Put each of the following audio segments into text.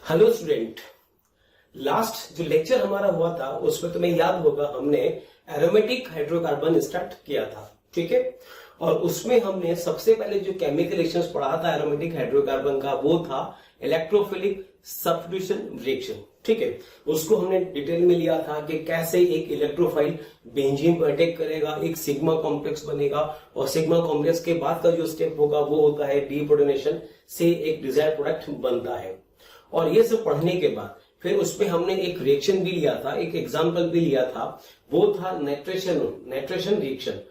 Hello student, last जो lecture हमारा हुआ था उसमें तुम्हें याद होगा हमने एरोमेटिक हाइड्रोकार्बन स्टार्ट किया था, ठीक है। और उसमें हमने सबसे पहले जो केमिकल रिएक्शंस पढ़ा था एरोमेटिक हाइड्रोकार्बन का वो था इलेक्ट्रोफिलिक सब्स्टिट्यूशन रिएक्शन, ठीक है। उसको हमने डिटेल में लिया था कि कैसे एक इलेक्ट्रोफाइल बेंजीन को अटैक करेगा, एक सिग्मा कॉम्प्लेक्स बनेगा और सिग्मा कॉम्प्लेक्स के बाद का जो स्टेप होगा वो होता है डीप्रोटोनेशन से एक डिजायर्ड प्रोडक्ट बनता है। और ये सब पढ़ने के बाद फिर उसपे हमने एक रिएक्शन भी लिया था, एक एग्जांपल भी लिया था, वो था नाइट्रेशन रिएक्शन।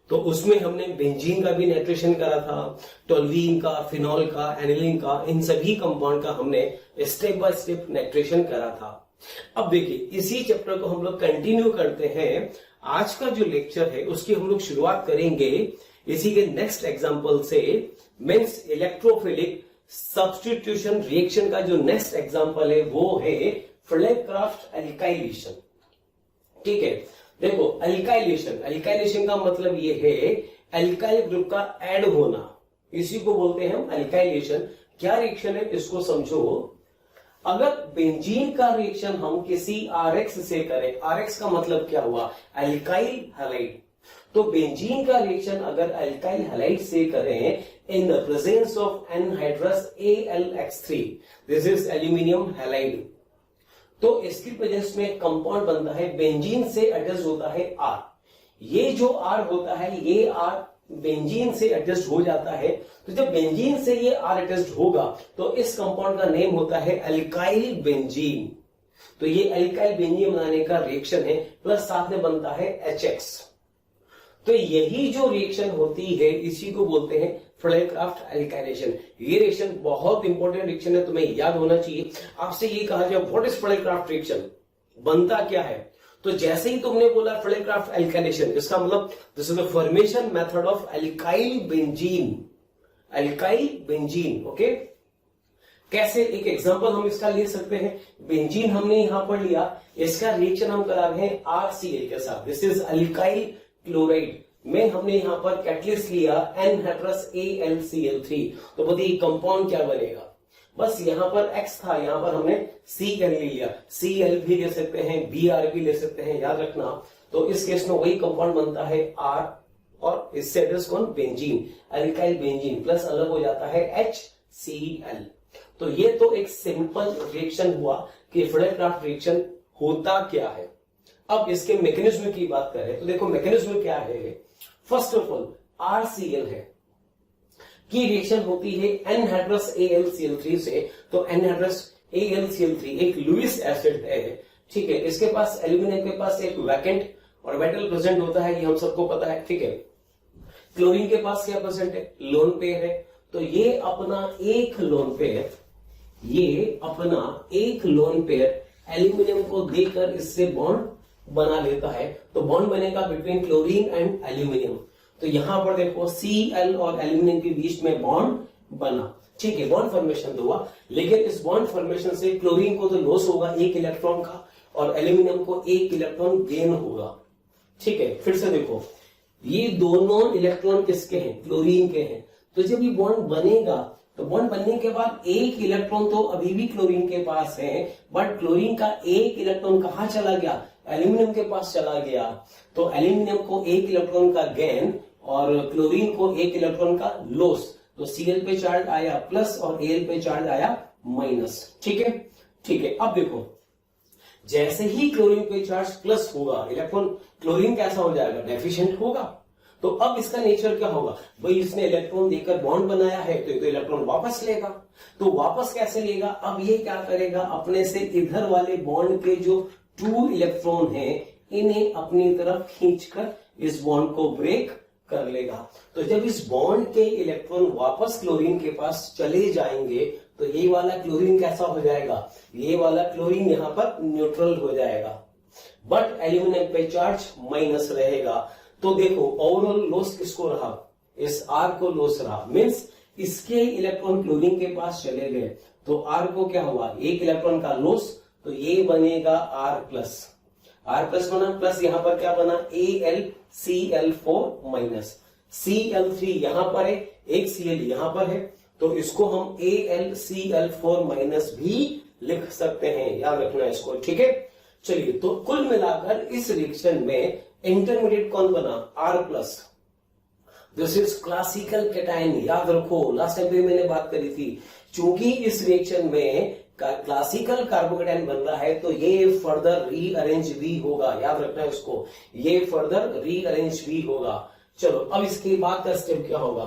तो उसमें हमने बेंजीन का भी नाइट्रेशन करा था, टोल्यूइन का, फिनॉल का, एनिलीन का, इन सभी कंपाउंड का हमने स्टेप बाय स्टेप नाइट्रेशन करा था। अब देखिए इसी चैप्टर को हम लोग कंटिन्यू करते हैं। आज का जो लेक्चर है उसकी हम लोग शुरुआत करेंगे इसी के नेक्स्ट एग्जाम्पल से, मीन्स इलेक्ट्रोफिलिक सब्स्टिट्यूशन रिएक्शन का जो नेक्स्ट एग्जांपल है वो है फ्लेक्राफ्ट एल्काइलेशन, ठीक है। देखो अल्काइलेशन का मतलब ये है एल्काइल ग्रुप का ऐड होना, इसी को बोलते हैं हम अल्काइलेशन। क्या रिएक्शन है इसको समझो। अगर बेंजीन का रिएक्शन हम किसी RX से करें, RX का मतलब क्या हुआ, अल्काइल हैलाइड। तो बेंजीन का रिएक्शन अगर अल्काइल हैलाइड से करें इन the presence of anhydrous AlX3, this is aluminium halide, तो इसकी प्रेजेंस में कंपाउंड बनता है, बेंजीन से एडजस्ट होता है R। ये जो R होता है ये R बेंजीन से एडजस्ट हो जाता है। तो जब बेंजीन से ये R एडजस्ट होगा तो इस कंपाउंड का नेम होता है अल्काइल बेंजीन। तो ये अल्काइल बेंजीन बनाने का रिएक्शन है, प्लस साथ में बनता है HX। तो यही जो रिएक्शन होती है इसी को बोलते हैं फ्लेक्राफ्ट एल्काइलेशन। ये रिएक्शन बहुत इंपॉर्टेंट रिएक्शन है, तुम्हें याद होना चाहिए। आपसे ये कहा जाए व्हाट इज फ्लेक्राफ्ट रिएक्शन, बनता क्या है, तो जैसे ही तुमने बोला फ्लेक्राफ्ट एल्काइलेशन, इसका मतलब this is the formation method of alkyl benzene, okay. कैसे, एक एग्जांपल हम इसका ले सकते हैं। बेंजीन हमने यहां पर लिया, इसका रिएक्शन हम करा रहे हैं RCl के साथ, दिस इज अल्काइल क्लोराइड में हमने यहां पर कैटलिस्ट लिया एनहाइड्रस AlCl3। तो बताइए कंपाउंड क्या बनेगा, बस यहां पर X था, यहां पर हमने Cl ले लिया, Cl भी ले सकते हैं, Br भी ले सकते हैं, याद रखना। तो इस केस में वही कंपाउंड बनता है R और इससे एड्रेस कौन, बेंजीन, अल्काइल बेंजीन, प्लस अलग हो जाता है HCl। तो ये तो एक सिंपल रिएक्शन हुआ कि फ्लेक्राफ्ट रिएक्शन होता क्या है। अब इसके मैकेनिज्म की बात करें तो देखो मैकेनिज्म क्या है। फर्स्ट ऑफ ऑल RCl है की रिएक्शन होती है एनहाइड्रस AlCl3 से। तो एनहाइड्रस AlCl3 एक लुईस एसिड है, ठीक है। इसके पास एल्यूमिनियम के पास एक वैकेंट और मेटल प्रेजेंट होता है, ये हम सबको पता है, ठीक है। क्लोरीन के पास क्या प्रेजेंट है, लोन पेयर है। तो ये अपना एक लोन पेयर एल्यूमिनियम को देकर इससे बॉन्ड बना लेता है। तो बॉन्ड बनेगा बिटवीन क्लोरीन एंड एल्यूमिनियम। तो यहां पर देखो Cl और एल्यूमिनियम के बीच में बॉन्ड बना, ठीक है, बॉन्ड फॉर्मेशन तो हुआ। लेकिन इस बॉन्ड फॉर्मेशन से क्लोरीन को तो लॉस होगा एक इलेक्ट्रॉन का और एल्यूमिनियम को एक इलेक्ट्रॉन गेन होगा, ठीक है। फिर से देखो ये दोनों इलेक्ट्रॉन किसके हैं, क्लोरीन के हैं। तो जब ये बॉन्ड बनेगा तो बॉन्ड बनने के बाद एक इलेक्ट्रॉन तो अभी भी क्लोरीन के पास है, बट क्लोरीन का एक इलेक्ट्रॉन कहां चला गया, एल्यूमिनियम के पास चला गया। तो एल्यूमिनियम को एक इलेक्ट्रॉन का गेन और क्लोरीन को एक इलेक्ट्रॉन का लॉस। तो Cl पे चार्ज आया प्लस और Al पे चार्ज आया माइनस, ठीक है, ठीक है। अब देखो जैसे ही क्लोरीन पे चार्ज प्लस होगा, इलेक्ट्रॉन क्लोरीन कैसा हो जाएगा, डेफिशिएंट होगा। तो अब इसका नेचर क्या होगा, भाई इसने इलेक्ट्रॉन देकर बॉन्ड बनाया है तो इलेक्ट्रॉन वापस लेगा। तो वापस कैसे लेगा, अब ये क्या करेगा, अपने से इधर वाले बॉन्ड के जो 2 इलेक्ट्रॉन हैं इन्हें अपनी तरफ खींचकर इस बॉन्ड को ब्रेक कर लेगा। तो जब इस बॉन्ड के इलेक्ट्रॉन वापस क्लोरीन के पास चले जाएंगे तो ये वाला क्लोरीन कैसा हो जाएगा, ये वाला क्लोरीन यहां पर न्यूट्रल हो जाएगा, बट एल्यूमिनियम पे चार्ज माइनस रहेगा। तो देखो ओवरऑल लॉस किसको रहा, इस R को लॉस रहा, मीन्स इसके इलेक्ट्रॉन क्लोरीन के पास चले गए तो R को क्या हुआ, एक इलेक्ट्रॉन का लॉस। तो ये बनेगा R प्लस बना, प्लस यहां पर क्या बना AlCl4 माइनस। Cl3 यहां पर है, एक Cl यहां पर है, तो इसको हम AlCl4- भी लिख सकते हैं, याद रखना इसको, ठीक है। चलिए, तो कुल मिलाकर इस रिएक्शन में इंटरमीडिएट कौन बना, R+। This is classical cation, याद रखो, लास्ट टाइम पे मैंने बात करी थी, चूंकि इस रिएक्शन में क्लासिकल कार्बोकैटायन बन रहा है तो ये फर्दर रीअरेंज भी होगा, याद रखना इसको, ये फर्दर रीअरेंज भी होगा। चलो, अब इसके बाद का स्टेप क्या होगा,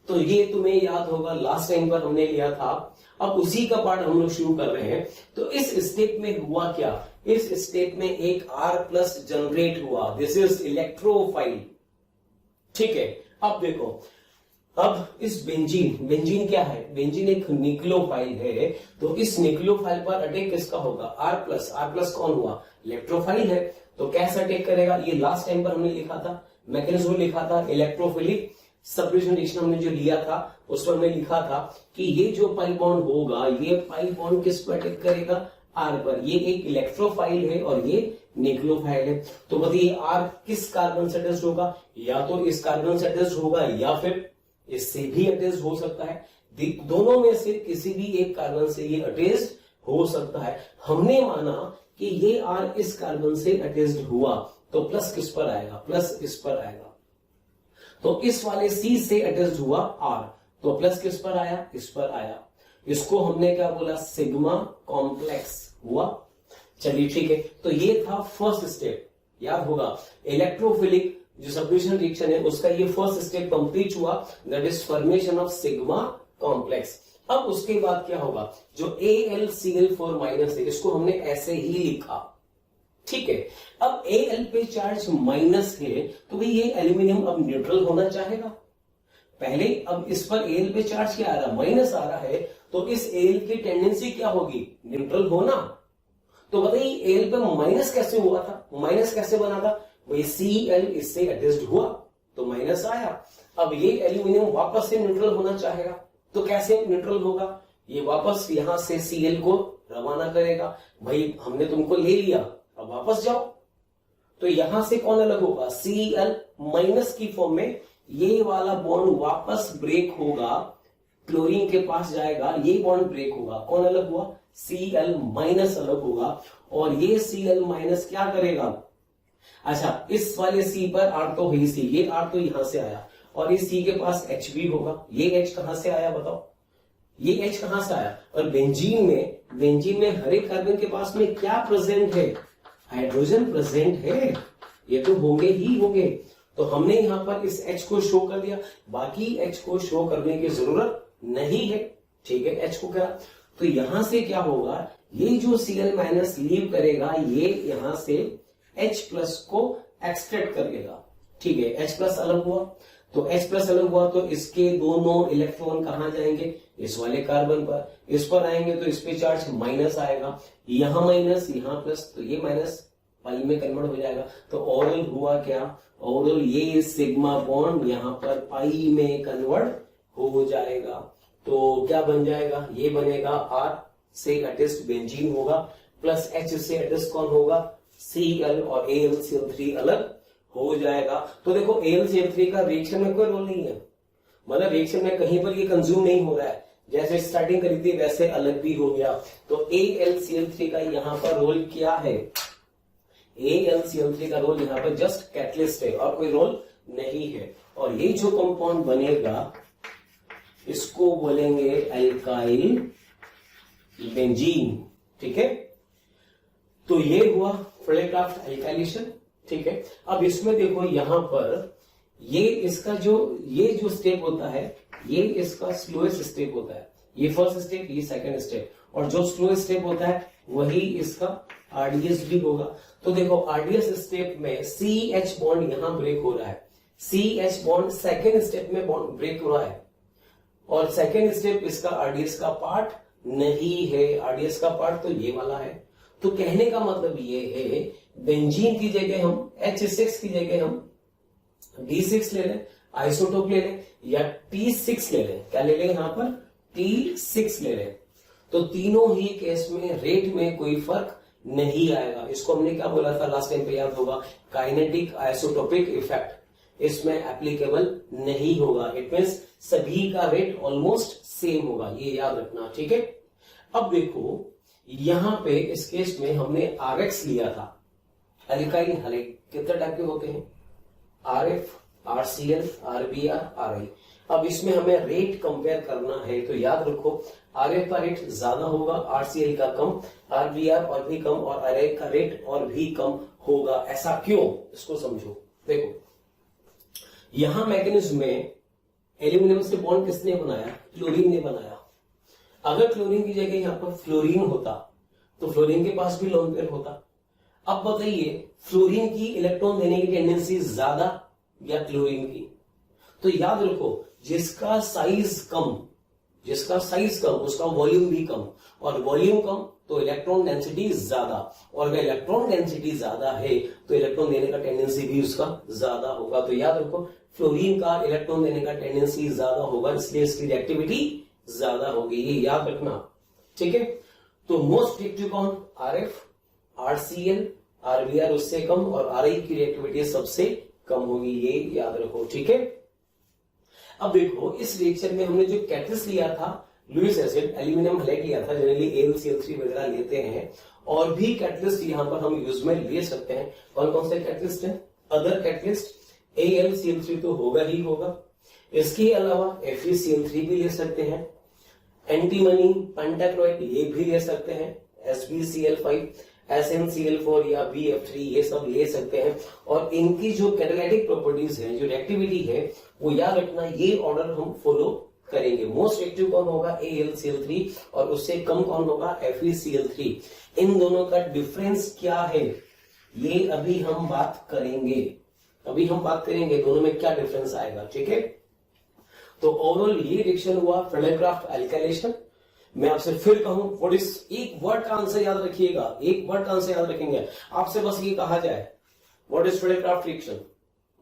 तो ये तुम्हें याद होगा लास्ट टाइम पर हमने लिया था, अब उसी का पार्ट हम लोग शुरू कर रहे हैं। तो इस स्टेप में हुआ क्या, इस स्टेप में एक R+ जनरेट हुआ, दिस इज इलेक्ट्रोफाइल, ठीक है। अब देखो, अब इस बेंजीन क्या है, बेंजीन एक न्यूक्लियोफाइल है, तो इस न्यूक्लियोफाइल पर अटैक किसका होगा, R+। कौन हुआ, इलेक्ट्रोफाइल है, तो कैसे अटैक करेगा, ये लास्ट टाइम पर हमने लिखा था, मैकेनिज्म लिखा था, इलेक्ट्रोफिलिक सब्स्टिट्यूशन रिएक्शन हमने जो लिया था उस पर हमने लिखा था कि ये जो पाई बॉन्ड होगा, ये पाई बॉन्ड किस पर अटैक करेगा, R पर। ये एक इलेक्ट्रोफाइल है और ये न्यूक्लियोफाइल है, तो बताइए R किस कार्बन से अटैच्ड होगा, या तो इस कार्बन से अटैच्ड होगा या फिर इससे भी अटैच्ड हो सकता है, दोनों में से किसी भी एक कार्बन से ये अटैच्ड हो सकता है। हमने माना कि ये R इस कार्बन से अटैच्ड हुआ, तो प्लस किस पर आएगा, प्लस इस पर आएगा, तो इस वाले C से अटैच्ड हुआ R, तो प्लस किस पर आया, इस पर आया, इसको हमने क्या बोला, सिग्मा कॉम्प्लेक्स हुआ। चलिए ठीक है, तो ये था फर्स्ट स्टेप, याद होगा, इलेक्ट्रोफिलिक जो सब्स्टिट्यूशन रिएक्शन है उसका ये फर्स्ट स्टेप कंप्लीट हुआ, that is formation of sigma complex. अब उसके बाद क्या होगा, जो AlCl4- है इसको हमने ऐसे ही लिखा, ठीक है। अब Al पे चार्ज माइनस है, तो भाई ये एल्यूमिनियम अब न्यूट्रल होना चाहेगा पहले, अब इस पर Al पे चार्ज क्या आ रहा है, माइनस आ रहा है, तो इस Al की टेंडेंसी क्या होगी, न्यूट्रल होना। तो बताइए Al पे माइनस कैसे हुआ था, माइनस कैसे बना था, वही Cl इससे अटैच्ड हुआ तो माइनस आया। अब ये एल्यूमिनियम वापस से न्यूट्रल होना चाहेगा, तो कैसे न्यूट्रल होगा, ये वापस यहां से Cl को रवाना करेगा, भाई हमने तुमको ले लिया अब वापस जाओ, तो यहां से कौन अलग होगा, Cl- की फॉर्म में ये वाला बॉन्ड वापस ब्रेक होगा, क्लोरीन के पास जाएगा, ये बॉन्ड ब्रेक होगा, कौन अलग हुआ, Cl- अलग होगा, और ये Cl- क्या करेगा, अच्छा इस वाले C पर R तो है C, ये R तो यहां से आया, और इस C के पास H भी होगा, ये H कहां से आया बताओ, ये H कहां से आया, और बेंजीन में हर एक कार्बन के पास में क्या प्रेजेंट है, हाइड्रोजन प्रेजेंट है, ये तो होंगे ही होंगे, तो हमने यहां पर इस H को शो कर दिया, बाकी H को शो करने की जरूरत नहीं है, ठीक है। H को क्या, तो यहां से क्या होगा, ये जो Cl- लीव करेगा, ये यहां से H+ को एक्सट्रैक्ट करेगा, ठीक है। H+ अलग हुआ, तो H+ अलग हुआ, तो इसके दोनों इलेक्ट्रॉन कहां जाएंगे, इस वाले कार्बन पर, इस पर आएंगे तो इस पे चार्ज माइनस आएगा, यहां माइनस यहां प्लस, तो ये माइनस पाई में कन्वर्ट हो जाएगा, तो ओरल हुआ क्या, ओरल ये सिग्मा बॉन्ड यहां पर पाई में कन्वर्ट हो जाएगा, तो क्या बन जाएगा, ये बनेगा R से अटैच्ड बेंजीन होगा, प्लस H से अटैच्ड कौन होगा, Cl, और AlCl3 अलग हो जाएगा। तो देखो AlCl3 का रिएक्शन में कोई रोल नहीं है, मतलब रिएक्शन में कहीं पर ये कंज्यूम नहीं हो रहा है, जैसे स्टार्टिंग करी थी वैसे अलग भी हो गया, तो AlCl3 का यहां पर रोल क्या है, AlCl3 का रोल यहां पर जस्ट कैटलिस्ट है और कोई रोल नहीं है, और ये जो कंपाउंड बनेगा इसको बोलेंगे एल्काइल बेंजीन, ठीक है। तो ये हुआ फ्लेक्राफ्ट एल्काइलेशन, ठीक है। अब इसमें देखो यहां पर ये इसका ये जो स्टेप होता है, ये इसका स्लोएस्ट स्टेप होता है, ये फर्स्ट स्टेप, ये सेकंड स्टेप, और जो स्लोएस्ट स्टेप होता है वही इसका RDS भी होगा। तो देखो RDS स्टेप में CH बॉन्ड यहां ब्रेक हो रहा है, CH बॉन्ड सेकंड स्टेप में बॉन्ड ब्रेक हो रहा है, और सेकंड स्टेप इसका RDS का पार्ट नहीं है, RDS का पार्ट तो ये वाला है। तो कहने का मतलब ये है, बेंजीन की जगह हम H6 की जगह हम D6 ले लें, आइसोटोप ले लें, या T6 ले लें, क्या ले लें यहां पर T6 ले लें, तो तीनों ही केस में रेट में कोई फर्क नहीं आएगा। इसको हमने क्या बोला था लास्ट टाइम पे, याद होगा, काइनेटिक आइसोटोपिक इफेक्ट। इसमें एप्लीकेबल नहीं होगा। इट मींस सभी का रेट ऑलमोस्ट सेम होगा, ये याद रखना, ठीक है। अब देखो यहां पे इस केस में हमने RX लिया था। एल्काइल हैलाइड कितने टाइप के होते हैं? RF, RCl, RBr, RI। अब इसमें हमें रेट कंपेयर करना है, तो याद रखो RF का रेट ज्यादा होगा, RCl का कम, RBr और भी कम और RI का रेट और भी कम होगा। ऐसा क्यों, इसको समझो। देखो यहां मैकेनिज्म में एल्यूमिनियम से बॉन्ड किसने बनाया? क्लोरीन ने बनाया। अगर क्लोरीन की जगह यहां पर फ्लोरीन होता तो फ्लोरीन के पास भी लोन पेयर होता। अब बताइए फ्लोरीन की इलेक्ट्रॉन देने की टेंडेंसी ज्यादा या क्लोरीन की? तो याद रखो जिसका साइज कम उसका वॉल्यूम भी कम, और वॉल्यूम कम तो इलेक्ट्रॉन डेंसिटी ज्यादा, और अगर इलेक्ट्रॉन डेंसिटी ज्यादा है तो इलेक्ट्रॉन देने का टेंडेंसी भी उसका ज्यादा होगा। तो याद रखो फ्लोरीन का इलेक्ट्रॉन देने का टेंडेंसी ज्यादा होगा, इसलिए इसकी रिएक्टिविटी ज्यादा होगी, ये याद रखना, ठीक है। तो मोस्ट रिएक्टिव कौन? RF, RCl, RBr उससे कम, और RI की रिएक्टिविटी सबसे कम होगी, ये याद रखो, ठीक है। अब देखो इस रिएक्शन में हमने जो कैटलिस्ट लिया था लुईस एसिड, एल्यूमिनियम हैलाइड लिया था, जनरली AlCl3 वगैरह लेते हैं, और भी कैटलिस्ट यहां पर हम यूज में ले सकते हैं। कौन कौन से कैटलिस्ट हैं? अदर कैटलिस्ट AlCl3 तो होगा ही होगा, इसके अलावा FeCl3 भी ले सकते हैं, एंटीमनी, पेंटाक्लोराइड ये भी ले सकते हैं, SbCl5, SnCl4 या BF3 ये सब ले सकते हैं। और इनकी जो कैटालिटिक प्रॉपर्टीज है, जो रिएक्टिविटी है, वो याद रखना, ये ऑर्डर हम फॉलो करेंगे। मोस्ट रिएक्टिव कौन होगा? AlCl3, और उससे कम कौन होगा? FeCl3। इन दोनों का डिफरेंस क्या है ये अभी हम बात करेंगे, दोनों में क्या डिफरेंस आएगा, ठीक है। तो ओवरऑल ये रिएक्शन हुआ फ्रेडरक्राफ्ट एल्काइलेशन। मैं आपसे फिर कहूं व्हाट इज, एक वर्ड का आंसर याद रखिएगा, एक वर्ड का आंसर याद रखेंगे। आपसे बस ये कहा जाए व्हाट इज फ्रेडरक्राफ्ट रिएक्शन,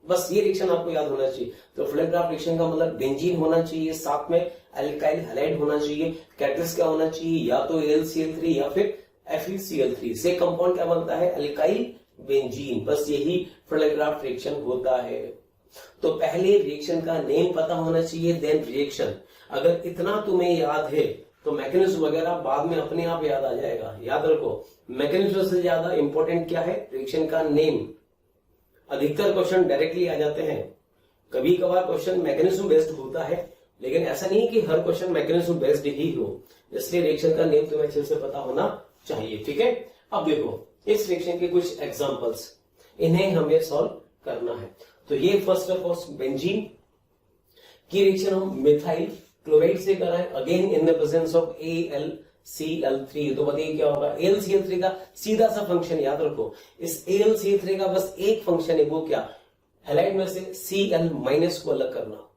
बस ये रिएक्शन आपको याद होना चाहिए। तो फ्रेडरक्राफ्ट रिएक्शन का मतलब बेंजीन होना चाहिए, साथ में एल्काइल हैलाइड होना चाहिए, कैटलिस्ट क्या होना चाहिए? या तो AlCl3 या फिर FeCl3 से कंपाउंड क्या बनता है? Alkyl benzene. बस यही फ्रेडरक्राफ्ट रिएक्शन होता है। तो पहले रिएक्शन का नेम पता होना चाहिए, देन रिएक्शन। अगर इतना तुम्हें याद है तो मैकेनिज्म वगैरह बाद में अपने आप याद आ जाएगा। याद रखो मैकेनिज्म से ज्यादा इंपॉर्टेंट क्या है? रिएक्शन का नेम। अधिकतर क्वेश्चन डायरेक्टली आ जाते हैं, कभी कभार क्वेश्चन मैकेनिज्म बेस्ड होता है, लेकिन ऐसा नहीं कि हर क्वेश्चन मैकेनिज्म बेस्ड ही हो, इसलिए रिएक्शन का नेम तुम्हें अच्छे से पता होना चाहिए, ठीक है। अब देखो इस रिएक्शन के कुछ एग्जांपल्स, इन्हें हमें सॉल्व करना है। तो ये फर्स्ट ऑफ ऑल बेंजीन की रिएक्शन हम मिथाइल क्लोराइड से कराएं, again in the presence of AlCl3। तो बताइए क्या होगा? AlCl3 का सीधा सा फंक्शन याद रखो, इस AlCl3 का बस एक फंक्शन है, वो क्या? हैलाइड में से Cl- को अलग करना।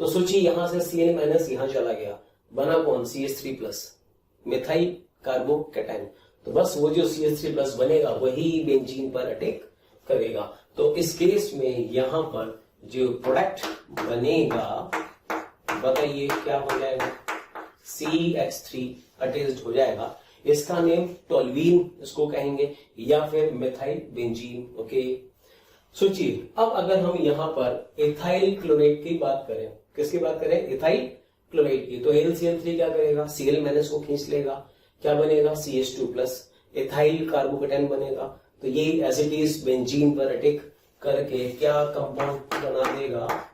तो सोचिए यहां से Cl- यहां चला गया, बना कौन? CH3+, methyl carbocation. तो बस वो जो CH3+ बनेगा वही बेंजीन पर अटैक करेगा। तो इस केस में यहां पर जो प्रोडक्ट बनेगा बताइए क्या हो जाएगा? CH3 अटैच्ड हो जाएगा। इसका नेम टोल्यूइन इसको कहेंगे, या फिर मिथाइल बेंजीन। ओके, सोचिए अब अगर हम यहां पर इथाइल क्लोराइड की बात करें, किसकी बात करें? इथाइल क्लोराइड की। तो AlCl3 क्या करेगा? Cl- को खींच लेगा, क्या बनेगा? CH2+, इथाइल कार्बोकैटायन बनेगा। तो ये एज इट इज बेंजीन पर अटैक करके क्या कंपाउंड बना देगा?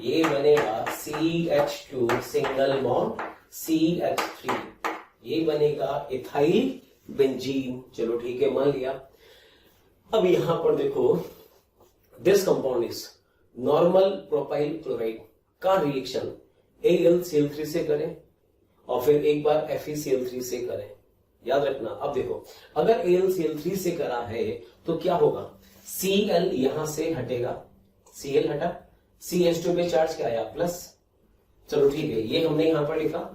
ये बनेगा CH2 सिंगल बॉन्ड CH3, ये बनेगा इथाइल बेंजीन। चलो ठीक है, मान लिया। अब यहां पर देखो this compound is normal propyl chloride का रिएक्शन AlCl3 से करें और फिर एक बार FeCl3 से करें। याद रखना। अब देखो अगर AlCl3 से करा है तो क्या होगा? Cl यहां से हटेगा, Cl हटा, CH2 पे चार्ज क्या आया? प्लस। चलो ठीक है, ये हमने यहां पर लिखा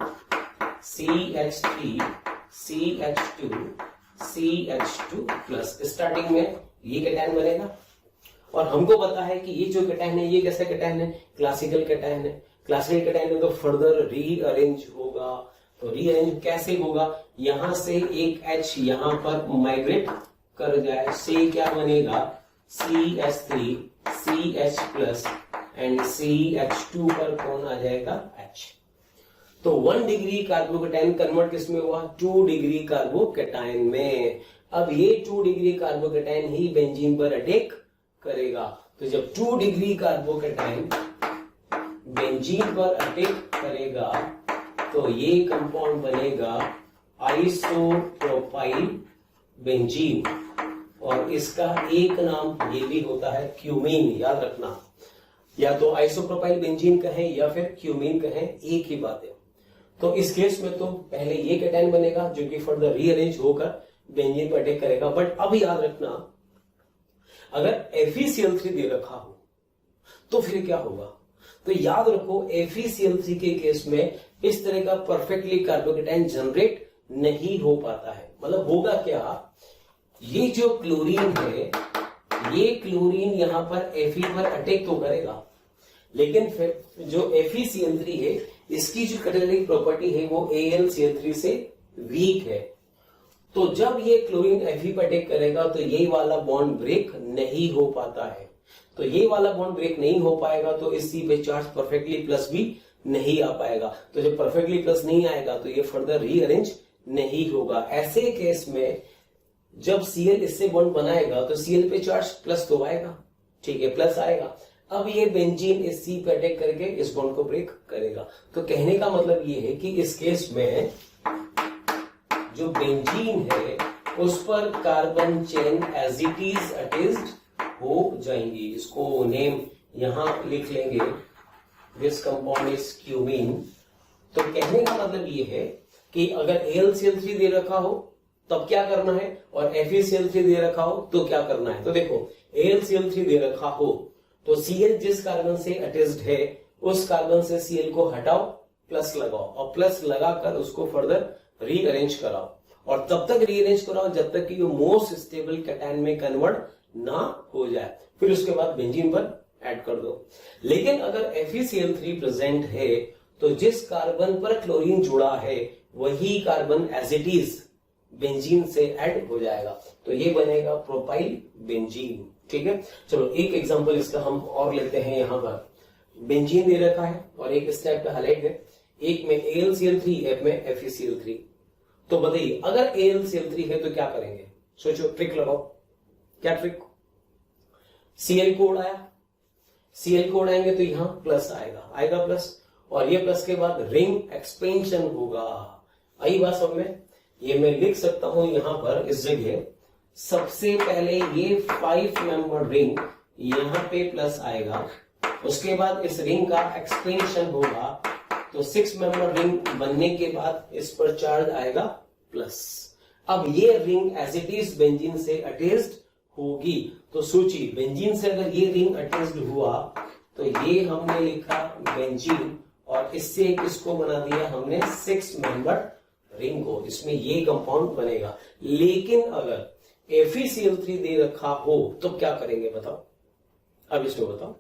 CH3 CH2 CH2+। स्टार्टिंग में ये कैटायन बनेगा, और हमको पता है कि ये जो कैटायन है ये कैसा कैटायन है? क्लासिकल कैटायन है। क्लासिकल कैटायन में तो फर्दर रीअरेंज होगा। तो रीअरेंज कैसे होगा? यहां से एक H यहां पर माइग्रेट कर जाए, से क्या बनेगा? CH3 CH plus and CH2 पर कौन आ जाएगा H। तो 1 डिग्री कार्बोकेटाइन कन्वर्ट किसमें हुआ 2 डिग्री कार्बोकेटाइन में। अब ये 2 डिग्री कार्बोकेटाइन ही बेंजीन पर अटैक करेगा। तो जब 2 डिग्री कार्बोकेटाइन बेंजीन पर अटैक करेगा तो ये कंपाउंड बनेगा आइसोप्रोपाइल बेंजीन, और इसका एक नाम ये भी होता है क्यूमीन। याद रखना, या तो आइसोप्रोपाइल बेंजीन कहें या फिर क्यूमीन कहें, एक ही बात है। तो इस केस में तो पहले ये कैटायन बनेगा जो कि फर्दर रीअरेंज होकर बेंजीन पर अटैक करेगा। बट अब याद रखना, अगर FeCl3 दे रखा हो तो फिर क्या होगा। तो याद रखो FeCl3 के केस में इस तरह का परफेक्टली कार्बोकेटाइन जनरेट नहीं हो पाता है। मतलब होगा क्या, ये जो क्लोरीन है, ये क्लोरीन यहां पर Fe पर अटैक तो करेगा, लेकिन फिर जो FeCl3 है इसकी जो कैटालिटिक प्रॉपर्टी है वो AlCl3 से वीक है। तो जब ये क्लोरीन Fe पर अटैक करेगा तो ये वाला बॉन्ड ब्रेक नहीं हो पाता है। तो ये वाला बॉन्ड ब्रेक नहीं हो पाएगा तो इस C पे चार्ज परफेक्टली प्लस भी नहीं आ पाएगा। तो जब परफेक्टली प्लस नहीं आएगा तो ये फर्दर रीअरेंज नहीं होगा। ऐसे केस में जब Cl इससे बॉन्ड बनाएगा तो Cl पे चार्ज प्लस तो आएगा, ठीक है, प्लस आएगा। अब ये बेंजीन इस C पे अटैक करके इस बॉन्ड को ब्रेक करेगा। तो कहने का मतलब ये है कि इस केस में जो बेंजीन है उस पर carbon chain as it is attached हो जाएंगी। इसको नेम यहां लिख लेंगे, दिस कंपाउंड इज क्यूमीन। तो कहने का मतलब ये है कि अगर AlCl3 दे रखा हो तब क्या करना है, और FeCl3 दे रखा हो तो क्या करना है। तो देखो AlCl3 दे रखा हो तो Cl जिस कार्बन से अटैच्ड है उस कार्बन से Cl को हटाओ, प्लस लगाओ, और प्लस लगाकर उसको फर्दर रीअरेंज कराओ, और तब तक रीअरेंज कराओ जब तक कि वो मोस्ट स्टेबल कैटायन में कन्वर्ट ना हो जाए। फिर उसके बाद बेंजीन पर ऐड कर दो। लेकिन अगर FeCl3 प्रेजेंट है तो जिस कार्बन पर क्लोरीन जुड़ा है वही carbon as it is benzene से ऐड हो जाएगा। तो ये बनेगा प्रोपाइल बेंजीन, ठीक है। चलो एक एग्जांपल इसका हम और लेते हैं। यहां पर बेंजीन दे रखा है और एक इस टाइप का हाइलाइट है, एक में AlCl3 एक में FeCl3। तो बताइए अगर AlCl3 है तो क्या करेंगे, सोचो, ट्रिक लगाओ। क्या ट्रिक, Cl कोड आया, Cl कोड आएंगे तो यहां प्लस आएगा प्लस, और ये प्लस के बाद रिंग एक्सपेंशन होगा। आई बात समझ में। ये मैं लिख सकता हूं यहां पर इस जगह, सबसे पहले ये 5 मेंबर रिंग यहां पे प्लस आएगा, उसके बाद इस रिंग का एक्सपेंशन होगा तो 6 मेंबर रिंग बनने के बाद इस पर चार्ज आएगा प्लस। अब ये ring as it is benzene से अटैच्ड होगी। तो सोचिए बेंजीन से अगर ये रिंग अटैच्ड हुआ तो ये हमने लिखा बेंजीन, और इससे किसको बना दिया हमने 6 मेंबर रिंग को, इसमें ये कंपाउंड बनेगा। लेकिन अगर FeCl3 दे रखा हो तो क्या करेंगे बताओ, अब इसमें बताओ।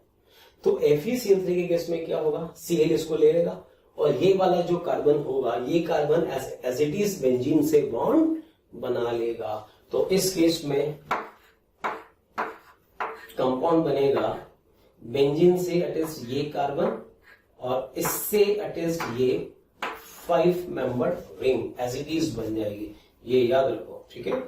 तो FeCl3 के केस में क्या होगा, Cl इसको ले लेगा और ये वाला जो कार्बन होगा ये carbon as it is benzene से बॉन्ड बना लेगा। तो इस केस में कंपाउंड बनेगा बेंजीन से अटैच्ड ये कार्बन और इससे अटैच्ड ये 5 member ring as it is बन जाएगी। ये याद रखो, ठीक है।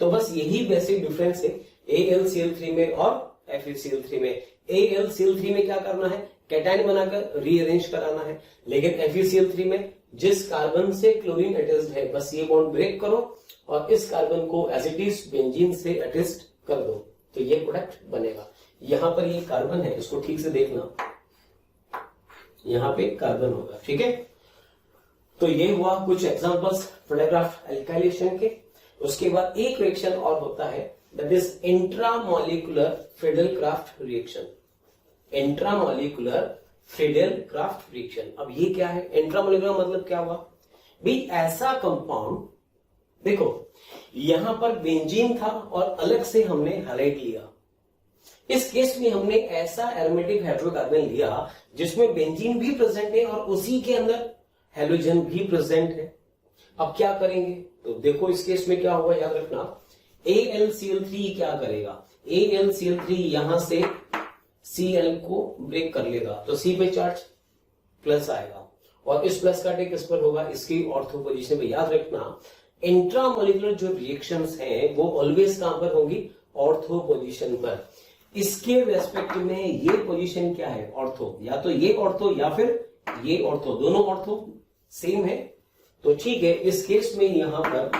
तो बस यही बेसिक डिफरेंस है AlCl3 में और FeCl3 में। AlCl3 में क्या करना है, कैटायन बनाकर रीअरेंज कराना है, लेकिन FeCl3 में जिस कार्बन से क्लोरीन अटैच्ड है बस ये बॉन्ड ब्रेक करो और इस कार्बन को एज इट इज बेंजीन से अटैच्ड कर दो तो ये प्रोडक्ट बनेगा। यहां पर ये कार्बन है, इसको ठीक से देखना, यहां पे कार्बन होगा, ठीक है। तो ये हुआ कुछ एग्जांपल्स फ्रेडलक्राफ्ट एल्काइलेशन के। उसके बाद एक रिएक्शन और होता है that is intramolecular Friedel Crafts reaction. Intramolecular Friedel Crafts reaction, अब ये क्या है, इंट्रामोलिकुलर मतलब क्या हुआ भाई, ऐसा कंपाउंड, देखो यहां पर बेंजीन था और अलग से हमने हाइलाइट लिया। इस केस में हमने ऐसा एरोमेटिक हाइड्रोकार्बन लिया जिसमें बेंजीन भी प्रेजेंट है और उसी के अंदर हैलोजन भी प्रेजेंट है। अब क्या करेंगे, तो देखो इस केस में क्या होगा, याद रखना AlCl3 क्या करेगा, AlCl3 यहां से Cl को ब्रेक कर लेगा, तो C पे चार्ज प्लस आएगा और इस प्लस का टेक किस पर होगा, इसकी ऑर्थो पोजीशन पे। याद रखना इंट्रामोलिकुलर जो रिएक्शंस हैं वो ऑलवेज कहां पर होंगी, ऑर्थो पोजीशन पर। इसके रेस्पेक्ट में ये पोजीशन क्या है, ऑर्थो, या तो ये ऑर्थो या फिर ये ऑर्थो, दोनों ऑर्थो सेम है। तो ठीक है, इस केस में यहां पर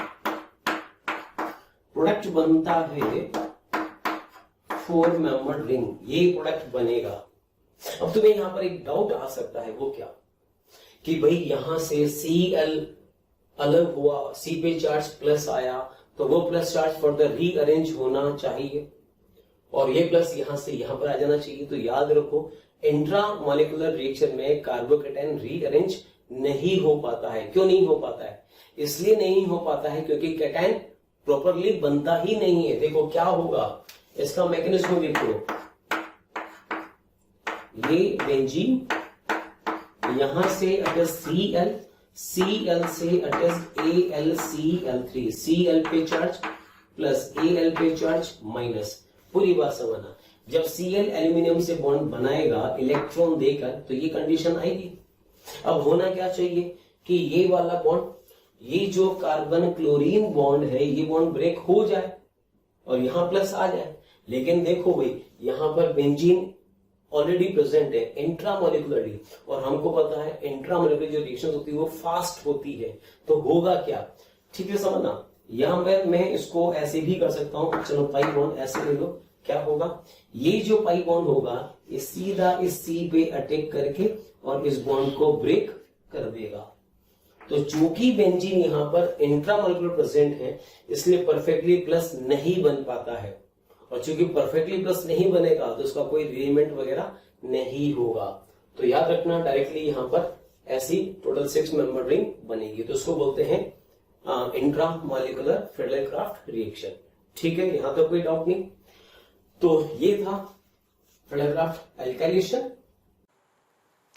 प्रोडक्ट बनता है 4 मेंबर्ड रिंग, ये प्रोडक्ट बनेगा। अब तुम्हें यहां पर एक डाउट आ सकता है, वो क्या, कि भाई यहां से Cl अलग हुआ, C पे चार्ज प्लस आया, तो वो प्लस चार्ज फर्दर रीअरेंज होना चाहिए और ये प्लस यहां से यहां पर आ जाना चाहिए। तो याद रखो इंट्रामोलिकुलर रिएक्शन में कार्बोकेटायन रीअरेंज नहीं हो पाता है। क्यों नहीं हो पाता है, इसलिए नहीं हो पाता है क्योंकि कैटायन प्रॉपरली बनता ही नहीं है। देखो क्या होगा, इसका मैकेनिज्म देखो, ये बेंजीन यहां से अटैच Cl, Cl से अटैच AlCl3, Cl पे चार्ज प्लस Al पे चार्ज माइनस। पूरी बात समझना, जब Cl एल्यूमिनियम से बॉन्ड बनाएगा इलेक्ट्रॉन देकर तो ये कंडीशन आएगी। अब होना क्या चाहिए कि ये वाला बॉन्ड, ये जो कार्बन क्लोरीन बॉन्ड है, ये बॉन्ड ब्रेक हो जाए और यहां प्लस आ जाए। लेकिन देखो भाई यहां पर बेंजीन ऑलरेडी प्रेजेंट है इंट्रामोलिकुलरली, और हमको पता है इंट्रामोलिकुलर जो रिएक्शन होती है वो फास्ट होती है। तो होगा क्या, ठीक है समझना, यहां पर मैं इसको ऐसे भी कर सकता हूं, चलो पाई बॉन्ड ऐसे ले लो, क्या होगा, ये जो पाई बॉन्ड होगा ये सीधा इस C पे अटैक करके और इस बॉन्ड को ब्रेक कर देगा। तो चूंकि बेंजीन यहां पर इंट्रामोलिकुलर प्रेजेंट है इसलिए परफेक्टली प्लस नहीं बन पाता है, और चूंकि परफेक्टली प्लस नहीं बनेगा तो उसका कोई रीएलिमेंट वगैरह नहीं होगा। तो याद रखना डायरेक्टली यहां पर ऐसी टोटल 6 मेंबर रिंग बनेगी, तो उसको बोलते हैं इंट्रामोलिकुलर फ्रेडल-क्राफ्ट रिएक्शन। ठीक है, यहां तक कोई डाउट नहीं। तो ये था Friedel-craft alkylation.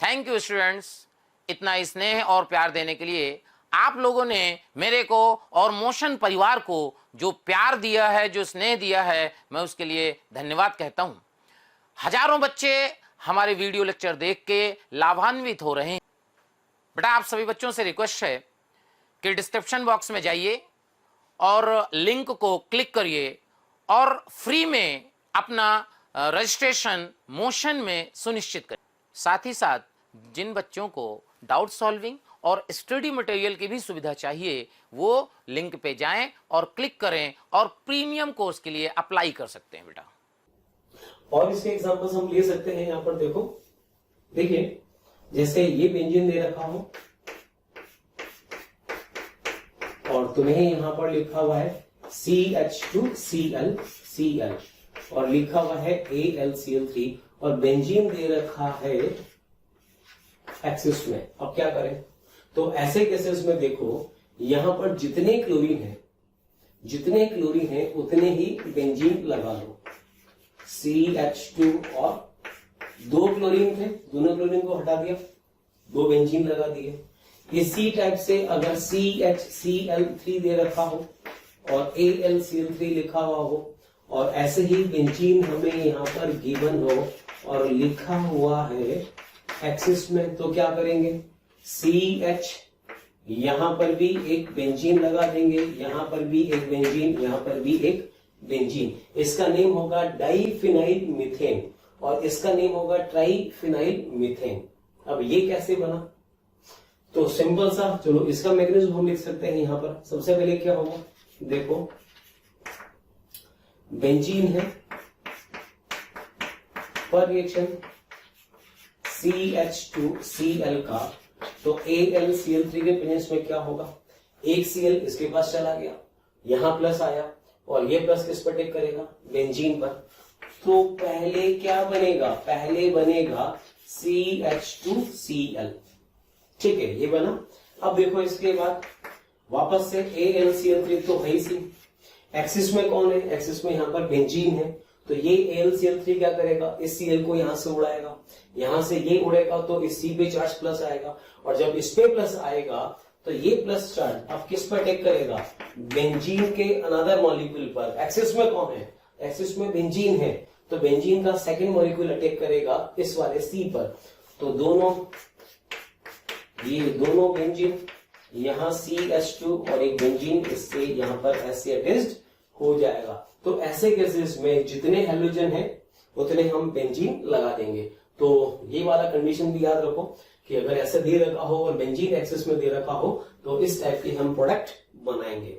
Thank you students, इतना स्नेह और प्यार देने के लिए। आप लोगों ने मेरे को और मोशन परिवार को जो प्यार दिया है, जो स्नेह दिया है, मैं उसके लिए धन्यवाद कहता हूं। हजारों बच्चे हमारे वीडियो लेक्चर देख के लाभान्वित हो रहे हैं। बेटा आप सभी बच्चों से रिक्वेस्ट है कि डिस्क्रिप्शन बॉक्स में जाइए और लिंक को क्लिक करिए और फ्री में अपना रजिस्ट्रेशन मोशन में सुनिश्चित करें। साथ ही साथ जिन बच्चों को डाउट सॉल्विंग और स्टडी मटेरियल की भी सुविधा चाहिए वो लिंक पे जाएं और क्लिक करें और प्रीमियम कोर्स के लिए अप्लाई कर सकते हैं बेटा। और इसके एग्जांपल्स हम ले सकते हैं, यहां पर देखो, देखिए जैसे ये बेंजीन दे रखा हो और तुम्हें यहां पर लिखा हुआ है CH2Cl Cl और लिखा हुआ है AlCl3 और बेंजीन दे रखा है एक्सिस में। अब क्या करें, तो ऐसे केसेस में देखो यहां पर जितने क्लोरीन है उतने ही बेंजीन लगा लो। CH2 और 2 क्लोरीन थे, दोनों क्लोरीन को हटा दिया, 2 बेंजीन लगा दिए। इसी टाइप से अगर CHCl3 दे रखा हो और AlCl3 लिखा हुआ हो और ऐसे ही बेंजीन हमें यहां पर गिवन हो और लिखा हुआ है एक्सिस में, तो क्या करेंगे, CH यहां पर भी एक बेंजीन लगा देंगे, यहां पर भी एक बेंजीन, यहां पर भी एक बेंजीन। इसका नेम होगा डाइफिनाइल मीथेन और इसका नेम होगा ट्राइफिनाइल मीथेन। अब ये कैसे बना, तो सिंपल सा, चलो इसका मैकेनिज्म हम लिख सकते हैं यहां पर। सबसे पहले क्या होगा, देखो बेंजीन है, पर रिएक्शन CH2Cl का, तो AlCl3 के प्रेजेंस में क्या होगा, एक Cl इसके पास चला गया, यहां प्लस आया और ये प्लस किस पर टेक करेगा, बेंजीन पर। तो पहले क्या बनेगा, पहले बनेगा CH2Cl, ठीक है, ये बना। अब देखो इसके बाद वापस से AlCl3 तो है ही, एक्सिस में कौन है, एक्सिस में यहां पर बेंजीन है, तो ये AlCl3 क्या करेगा, इस Cl को यहां से उड़ाएगा, यहां से ये उड़ेगा तो इस C पे चार्ज प्लस आएगा और जब इस पे प्लस आएगा तो ये प्लस चार्ज अब किस पर अटैक करेगा? बेंजीन के अनदर मॉलिक्यूल पर। एक्सिस में कौन है? एक्सिस में बेंजीन है, तो बेंजीन का सेकंड मॉलिक्यूल अटैक करेगा इस वाले सी पर। तो ये दोनों बेंजीन, यहां CH2 और एक बेंजीन इससे यहां पर ऐसे अटैच्ड हो जाएगा। तो ऐसे केसेस में जितने हेलोजन है उतने हम बेंजीन लगा देंगे। तो ये वाला कंडीशन भी याद रखो कि अगर ऐसे दे रखा हो और बेंजीन एक्सिस में दे रखा हो तो इस टाइप की हम प्रोडक्ट बनाएंगे।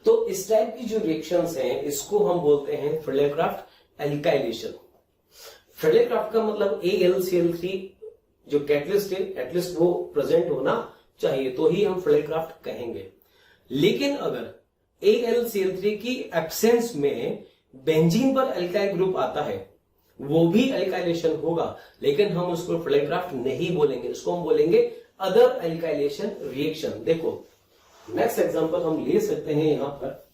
तो इस टाइप की जो रिएक्शंस हैं इसको हम बोलते हैं फ्रेडलक्राफ्ट एल्काइलेशन। फ्रेडलक्राफ्ट का मतलब AlCl3 जो कैटलिस्ट है, एटलीस्ट वो प्रेजेंट होना चाहिए तो ही हम फ्रेडलक्राफ्ट कहेंगे। लेकिन अगर AlCl3 की एब्सेंस में बेंजीन पर एल्काइल ग्रुप आता है, वो भी एल्काइलेशन होगा, लेकिन हम उसको फ्रेडलक्राफ्ट नहीं बोलेंगे, उसको हम बोलेंगे अदर एल्काइलेशन रिएक्शन। देखो नेक्स्ट एग्जांपल हम ले सकते हैं यहां पर।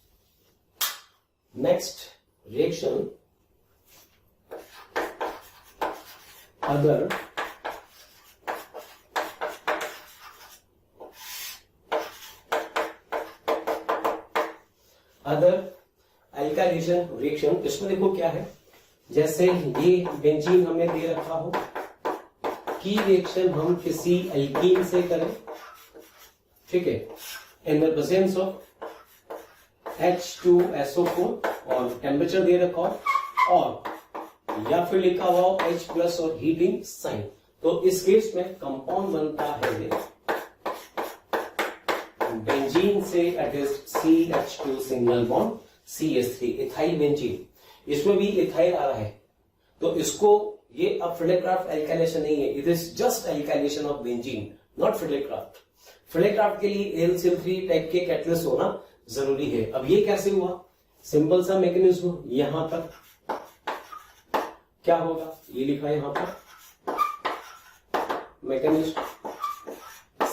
Next reaction other alkylation reaction. इसमें देखो क्या है, जैसे ये बेंजीन हमें दे रखा हो कि रिएक्शन हम किसी एल्कीन से करें, ठीक है, इन द प्रेजेंस ऑफ H2SO4 और टेम्परेचर दे रखा हो और या फिर लिखा हुआ हो H+ और हीटिंग साइन। तो इस केस में कंपाउंड बनता है बेंजीन से attached CH2 single bond CH3, ethyl benzene. इसमें भी इथाइल आ रहा है, तो इसको ये अब फ्रेडलक्राफ्ट एल्काइलेशन नहीं है, it is just alkylation of benzene, not Friedel Crafts. Friedel Crafts के लिए AlCl3 टाइप के कैटलिस्ट होना जरूरी है। अब ये कैसे हुआ? सिंपल सा मैकेनिज्म, यहां पर क्या होगा ये लिखा है यहां पर mechanism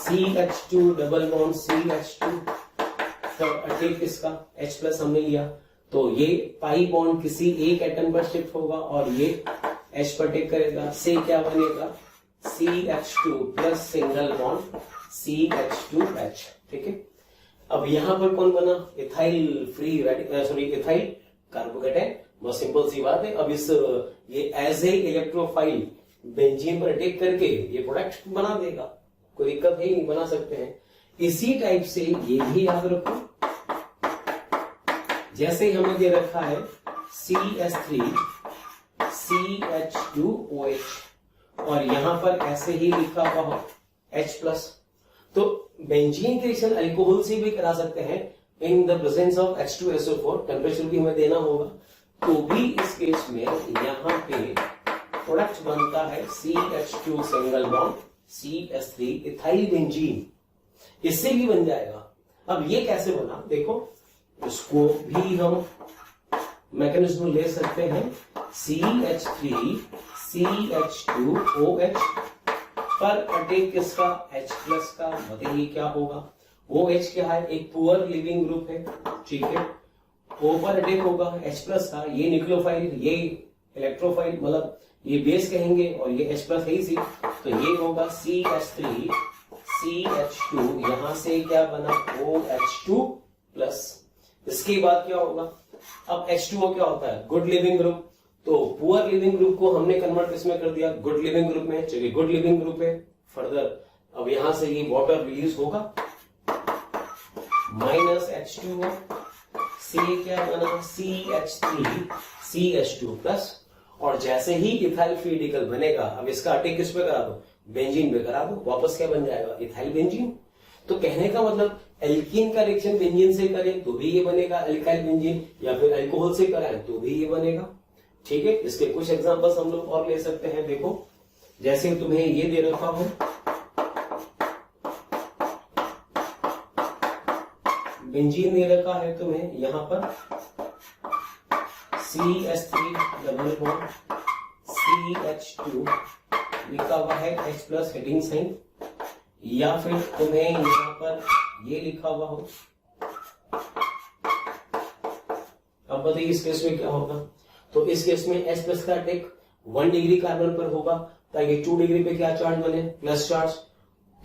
CH2 double bond CH2 पर अटैक इसका H+ हमने लिया, तो ये पाई बॉन्ड किसी एक एटम पर शिफ्ट होगा और ये H पर अटैक करेगा, से क्या बनेगा CH2 plus single bond CH2H, ठीक है। अब यहां पर कौन बना? Ethyl free ethyl carbocation. बहुत सिंपल सी बात है। अब इस ये एज ए इलेक्ट्रोफाइल बेंजीन पर अटैक करके ये प्रोडक्ट बना देगा, कोई दिक्कत है नहीं, बना सकते हैं। इसी टाइप से ये भी याद रखो, जैसे हमें दे रखा है CH3 CH2OH और यहां पर ऐसे ही लिखा हुआ हो H+, तो बेंजीन रिएक्शन अल्कोहल से भी करा सकते हैं इन the presence of H2SO4, temperature भी हमें देना होगा, तो भी इस केस में यहां पे प्रोडक्ट बनता है CH2 single bond CH3 ethyl benzene, इससे भी बन जाएगा। अब ये कैसे बना देखो, इसको भी हम मैकेनिज्म ले सकते हैं CH3 CH2OH पर अटैक किसका? H+ का। बताइए क्या होगा? OH क्या है? एक पुअर लिविंग ग्रुप है, ठीक है। O पर अटैक होगा H+ का, ये न्यूक्लियोफाइल, ये इलेक्ट्रोफाइल, मतलब ये बेस कहेंगे और ये H+ है ही सी, तो ये होगा CH3 CH2, यहां से क्या बना OH2+। इसके बाद क्या होगा? अब H2O क्या होता है? गुड लिविंग ग्रुप, तो पुअर लिविंग ग्रुप को हमने कन्वर्ट इसमें कर दिया गुड लिविंग ग्रुप में, चलिए गुड लिविंग ग्रुप है। फर्दर अब यहां से ये वाटर रिलीज होगा -H2O, C क्या बना CH3 CH2+, और जैसे ही इथाइल फ्री रेडिकल बनेगा, अब इसका अटैक किस पे करा दो? बेंजीन पे करा दो, वापस क्या बन जाएगा? Ethyl benzene. तो कहने का मतलब एल्कीन का रिएक्शन बेंजीन से करें तो भी ये बनेगा एल्काइल बेंजीन, या फिर अल्कोहल से कराएं तो भी ये बनेगा, ठीक है। इसके कुछ एग्जांपल्स हम लोग और ले सकते हैं। देखो जैसे तुम्हें ये दे रखा हो बेंजीन दे रखा है तुम्हें यहां पर CH3 डबल बॉन्ड CH2 लिखा हुआ है H+ हेडिंग साइन, या फिर तुम्हें यहां पर ये लिखा हुआ हो। अब बताइए इस केस में क्या होगा? तो इस केस में H+ का अटैक 1 डिग्री कार्बन पर होगा, ताकि 2 डिग्री पे क्या चार्ज बने? प्लस चार्ज,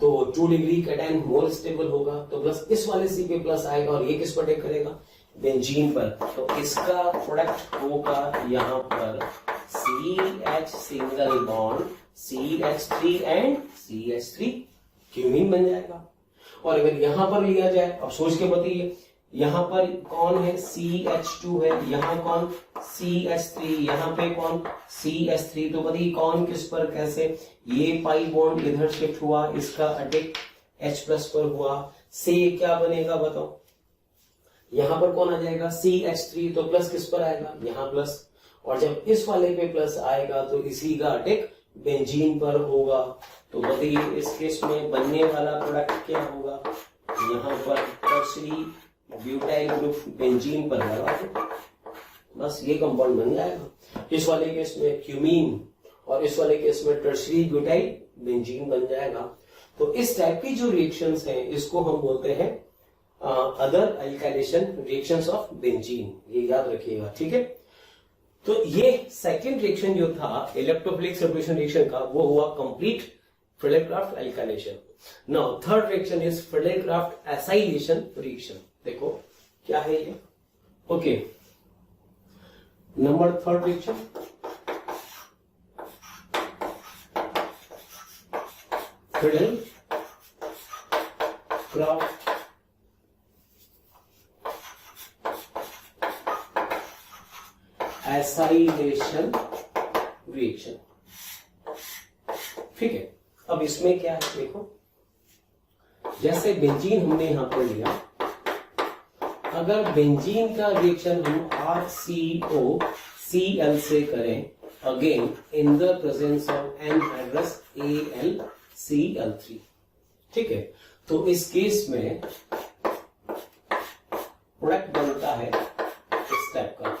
तो 2 डिग्री कैटायन मोर स्टेबल होगा, तो प्लस इस वाले सी पे प्लस आएगा और ये किस पर अटैक करेगा, बेंजीन पर। तो इसका प्रोडक्ट होगा यहाँ पर CH single bond CH3 and CH3, cumene बन जाएगा। और अगर यहां पर लिया जाए, अब सोच के बताइए, यहां पर कौन है, CH2 है, यहां कौन CH3, यहां पे कौन CH3, तो बताइए कौन किस पर कैसे, ये पाई बॉन्ड इधर शिफ्ट हुआ, इसका अटैक H प्लस पर हुआ, से क्या बनेगा बताओ, यहां पर कौन आ जाएगा CH3, तो प्लस किस पर आएगा, यहां प्लस, और जब इस वाले पे प्लस आएगा तो इसी का अटैक बेंजीन पर होगा। तो बताइए इस केस में बनने वाला प्रोडक्ट क्या होगा, यहाँ पर टर्शरी ब्यूटाइल ग्रुप बेंजीन पर लगा, बस ये कंपाउंड बन जाएगा। इस वाले केस में क्यूमीन और इस वाले केस में टर्शरी ब्यूटाइल बेंजीन बन जाएगा। तो इस टाइप की जो रिएक्शंस हैं इसको हम बोलते हैं other alkylation reactions of benzene, ये याद रखिएगा, ठीक है। तो ये सेकंड रिएक्शन जो था इलेक्ट्रोफिलिक सेपरेशन रिएक्शन का, वो हुआ complete Friedel-craft alkylation. Now third reaction is Friedel-craft acylation reaction. देखो क्या है ये, okay, number third reaction Friedel-craft acylation reaction, ठीक है। अब इसमें क्या है देखो, जैसे बेंजीन हमने यहां पर लिया, अगर बेंजीन का रिएक्शन हम RCOCl से करें again in the presence of anhydrous AlCl3, ठीक है, तो इस केस में प्रोडक्ट बनता है इस टाइप का,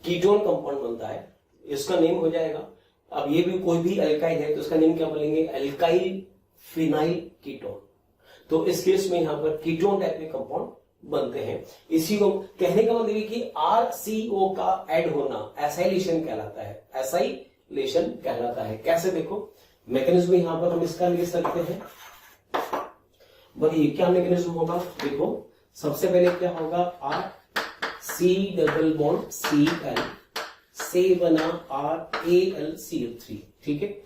कीटोन कंपाउंड बनता है, इसका नेम हो जाएगा, अब ये भी कोई भी अल्काइल है तो इसका नेम क्या बोलेंगे, अल्काइल फिनाइल कीटोन। तो इस केस में यहां पर कीटोन टाइप के कंपाउंड बनते हैं। इसी को कहने का मतलब कि RCO का ऐड होना एसाइलेशन कहलाता है, एसाइलेशन कहलाता है। कैसे देखो, मैकेनिज्म यहां पर हम इसका ले सकते हैं, बताइए क्या मैकेनिज्म होगा। देखो सबसे पहले क्या होगा, RC डबल बॉन्ड Cl से बना RAlCl3, ठीक है।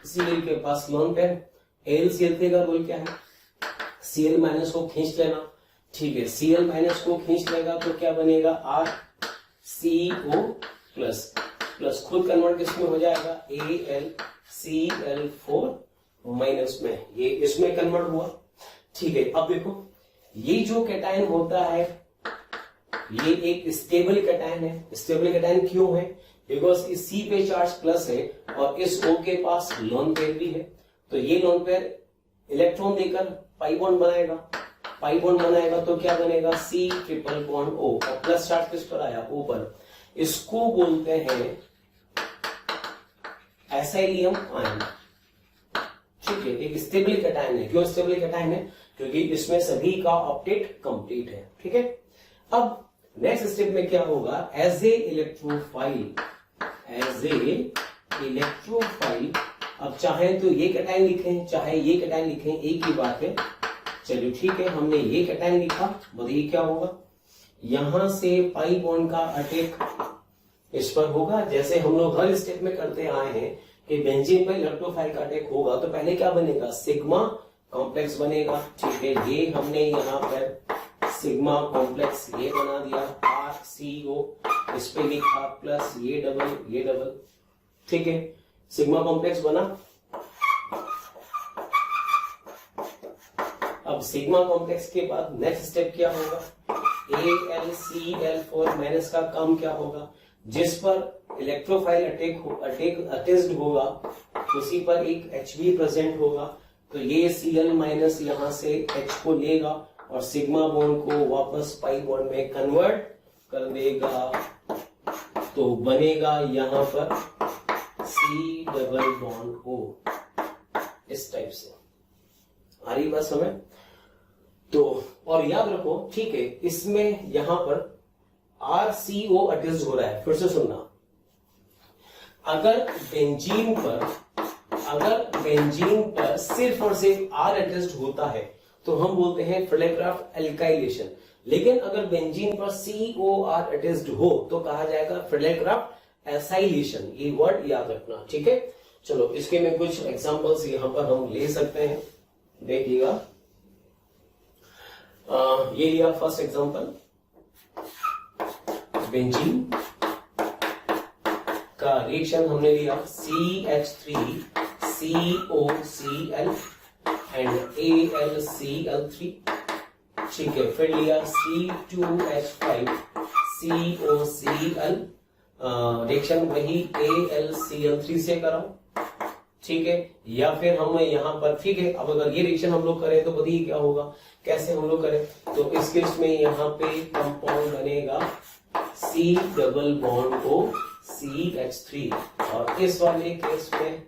Cl के पास लोन पेयर, AlCl3 का रोल क्या है, Cl माइनस को खींच लेना, ठीक है। Cl माइनस को खींच लेगा तो क्या बनेगा, RCO प्लस, प्लस खुद कन्वर्ट किसमें हो जाएगा, AlCl4 माइनस में, ये इसमें कन्वर्ट हुआ, ठीक है। अब देखो ये जो कैटायन होता है ये एक स्टेबल कैटायन है। स्टेबल कैटायन क्यों है, बिकॉज इस C पे चार्ज प्लस है और इस O के पास लोन पेयर भी है, तो ये लोन पेयर इलेक्ट्रॉन देकर पाई बॉन्ड बनाएगा, पाई बॉन्ड बनाएगा तो क्या बनेगा, C ट्रिपल बॉन्ड O, और प्लस चार्ज किस पर आया, O पर। इसको बोलते हैं एसाइलियम आयन, ठीक है। एक स्टेबल कैटायन है, क्यों स्टेबल कैटायन है, क्योंकि इसमें सभी का ऑक्टेट कंप्लीट है, ठीक है। अब नेक्स्ट स्टेप में क्या होगा, as a electrophile, as a electrophile, अब चाहे तो ये कैटायन लिखें चाहे ये कैटायन लिखें, एक ही बात है। चलिए ठीक है, हमने ये कैटायन लिखा, बताइए क्या होगा, यहां से पाई बॉन्ड का अटैक इस पर होगा, जैसे हम लोग हर स्टेप में करते आए हैं कि बेंजीन पर इलेक्ट्रोफाइल का अटैक होगा तो पहले क्या बनेगा, सिग्मा कॉम्प्लेक्स बनेगा, ठीक है। ये हमने यहाँ पर सिग्मा कॉम्प्लेक्स ये बना दिया, RCO इस पे लिखा, प्लस ये डबल, ठीक है। सिग्मा कॉम्प्लेक्स बना। अब सिग्मा कॉम्प्लेक्स के बाद नेक्स्ट स्टेप क्या होगा, AlCl4 माइनस का काम क्या होगा, जिस पर इलेक्ट्रोफाइल अटैच्ड होगा उसी पर एक H भी प्रेजेंट होगा, तो ये Cl माइनस यहां से H को लेगा और सिग्मा बॉन्ड को वापस पाई बॉन्ड में कन्वर्ट कर देगा, तो बनेगा यहां पर C डबल बॉन्ड O, इस टाइप से। आ रही बात समझ, तो और याद रखो, ठीक है, इसमें यहां पर RCO अटैच्ड हो रहा है, फिर से सुनना, अगर बेंजीन पर सिर्फ और सिर्फ R अटैच्ड होता है तो हम बोलते हैं फ्रेडरक्राफ्ट एल्काइलेशन, लेकिन अगर बेंजीन पर COR अटैच्ड हो तो कहा जाएगा फ्रेडरक्राफ्ट एसाइलेशन। ये वर्ड याद रखना, ठीक है। चलो इसके में कुछ एग्जांपल्स यहां पर हम ले सकते हैं, देखिएगा। ये लिया फर्स्ट एग्जांपल, बेंजीन का रिएक्शन हमने लिया CH3COCl एंड AlCl3, ठीक है। फिर लिया C2H5COCl, रिएक्शन वही AlCl3 से कराऊं, ठीक है। या फिर हम यहां पर, ठीक है, अब अगर ये रिएक्शन हम लोग करें तो बताइए क्या होगा, कैसे हम लोग करें। तो इस केस में यहाँ पे कंपाउंड बनेगा C double bond O CH3, और इस वाले केस में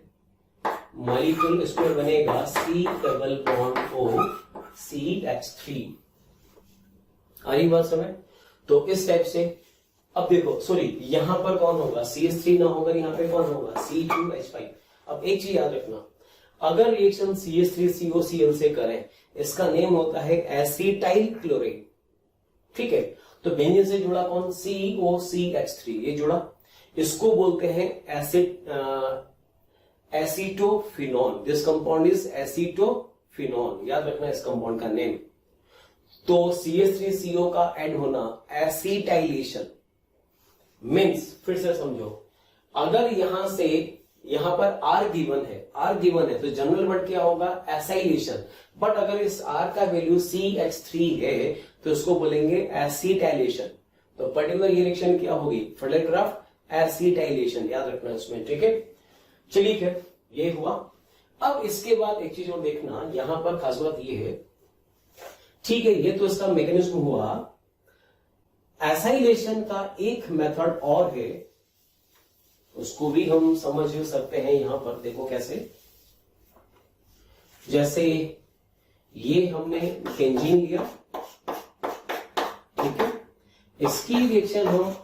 मॉलिक्यूल इसमें बनेगा C double bond O CH3। आ रही बात समझ। तो इस टाइप से अब देखो, सॉरी यहां पर कौन होगा, CH3 ना होगा, यहाँ पे कौन होगा C2H5। अब एक चीज याद रखना, अगर रिएक्शन CH3COCl से करें, इसका नेम होता है एसिटाइल क्लोराइड, ठीक है। तो बेंजीन से जुड़ा कौन, COCH3, ये जुड़ा, इसको बोलते हैं एसीटोफिनॉल। दिस कंपाउंड इज एसीटोफिनॉल, याद रखना इस कंपाउंड का नेम। तो CH3CO का ऐड होना एसिटाइलेशन मीन्स, फिर से समझो, अगर यहां से यहां पर R गिवन है तो जनरल वर्ड क्या होगा, एसाइलेशन। बट अगर इस R का वैल्यू CH3 है तो इसको बोलेंगे एसिटाइलेशन। तो पर्टिकुलर ये रिएक्शन क्या होगी, फ्रेडरक्राफ्ट एसिटाइलेशन, याद रखना इसमें, ठीक है। चलिए फिर ये हुआ। अब इसके बाद एक चीज और देखना, यहां पर खास बात ये है, ठीक है, ये तो इसका मैकेनिज्म हुआ। एसाइलेशन का एक मेथड और है, उसको भी हम समझ सकते हैं। यहां पर देखो कैसे, जैसे ये हमने बेंजीन लिया, ठीक है, इसकी रिएक्शन हम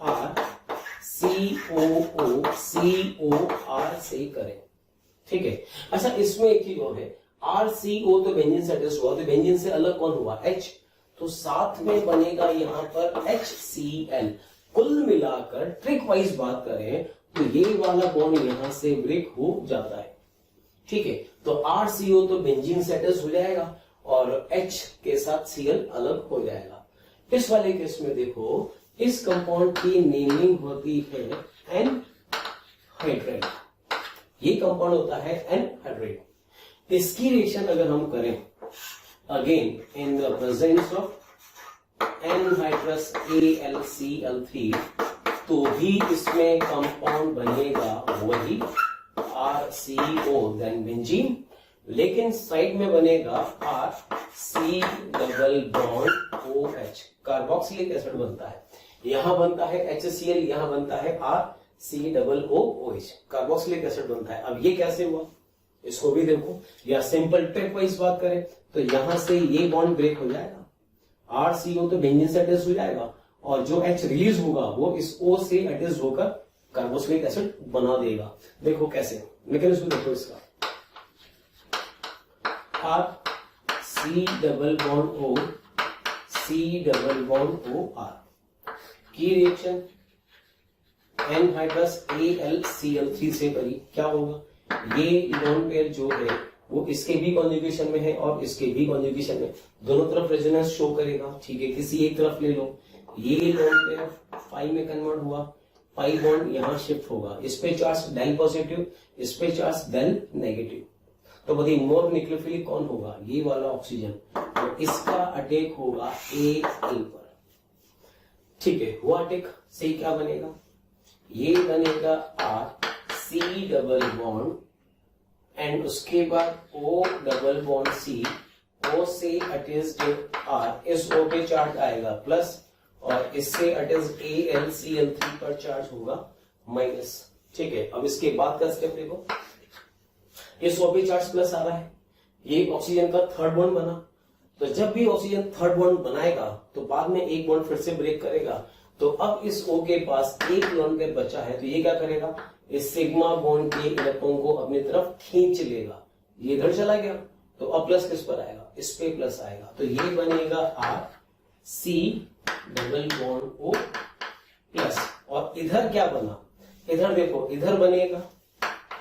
COOCOR से करें, ठीक है। अच्छा, इसमें एक चीज और है, RCO तो बेंजीन से अटैच हुआ, तो बेंजीन से अलग कौन हुआ, H, तो साथ में बनेगा यहां पर HCl। कुल मिलाकर ट्रिक वाइज बात करें तो ये वाला बॉन्ड यहां से ब्रेक हो जाता है, ठीक है। तो RCO तो बेंजीन से अटैच हो जाएगा और H के साथ Cl अलग हो जाएगा। इस वाले केस में देखो, इस कंपाउंड की नेमिंग होती है एनहाइड्राइड, ये कंपाउंड होता है एनहाइड्राइड। इसकी रिएक्शन अगर हम करें again in the presence of anhydrous AlCl3, तो भी इसमें कंपाउंड बनेगा वही RCO देन बेंजीन, लेकिन साइड में बनेगा RC double bond OH, carboxylic acid बनता है। यहां बनता है HCl, यहां बनता है RC double OH, carboxylic acid बनता है। अब ये कैसे हुआ, इसको भी देखो, या सिंपल ट्रिक वाइज बात करें तो यहां से ये बॉन्ड ब्रेक हो जाएगा, RCO तो बेंजीन से अटैच हो जाएगा और जो H रिलीज होगा वो इस O से अटैच होकर कार्बोक्सिलिक एसिड बना देगा। देखो कैसे, मैकेनिज्म देखो इसका, RC double bond O C double bond OR की रिएक्शन एनहाइड्रस AlCl3 से करी, क्या होगा, ये लोन पेयर जो है वो इसके भी कॉन्जुगेशन में है और इसके भी कॉन्जुगेशन में, दोनों तरफ रेजोनेंस शो करेगा, ठीक है। किसी एक तरफ ले लो, ये लोन पेयर पाई में कन्वर्ट हुआ, पाई बॉन्ड यहां शिफ्ट होगा, इस पे चार्ज डेल पॉजिटिव, इस पे चार्ज डेल नेगेटिव। तो बताइए मोर न्यूक्लियोफिलिक कौन होगा, ये वाला ऑक्सीजन, तो इसका अटैक होगा Al पर, ठीक है। हुआ अटैक से क्या बनेगा, ये बनेगा RC डबल बॉन्ड एंड उसके बाद O double bond C, O से अटैच्ड R, इस O पे चार्ज आएगा प्लस और इससे अटैच्ड AlCl3 पर चार्ज होगा माइनस, ठीक है। अब इसके बाद का स्टेप देखो, इस O पे चार्ज प्लस आ रहा है, ये ऑक्सीजन का थर्ड बॉन्ड बना, तो जब भी ऑक्सीजन थर्ड बॉन्ड बनाएगा तो बाद में एक बॉन्ड फिर से ब्रेक करेगा, तो अब इस O के पास एक लोन पेयर बचा है, तो ये क्या करेगा, इस सिग्मा बॉन्ड के इलेक्ट्रॉन को अपनी तरफ खींच लेगा। ये इधर चला गया, तो अब प्लस किस पर आएगा, इस पे प्लस आएगा, तो ये बनेगा R C double bond O plus, और इधर क्या बना, इधर देखो, इधर बनेगा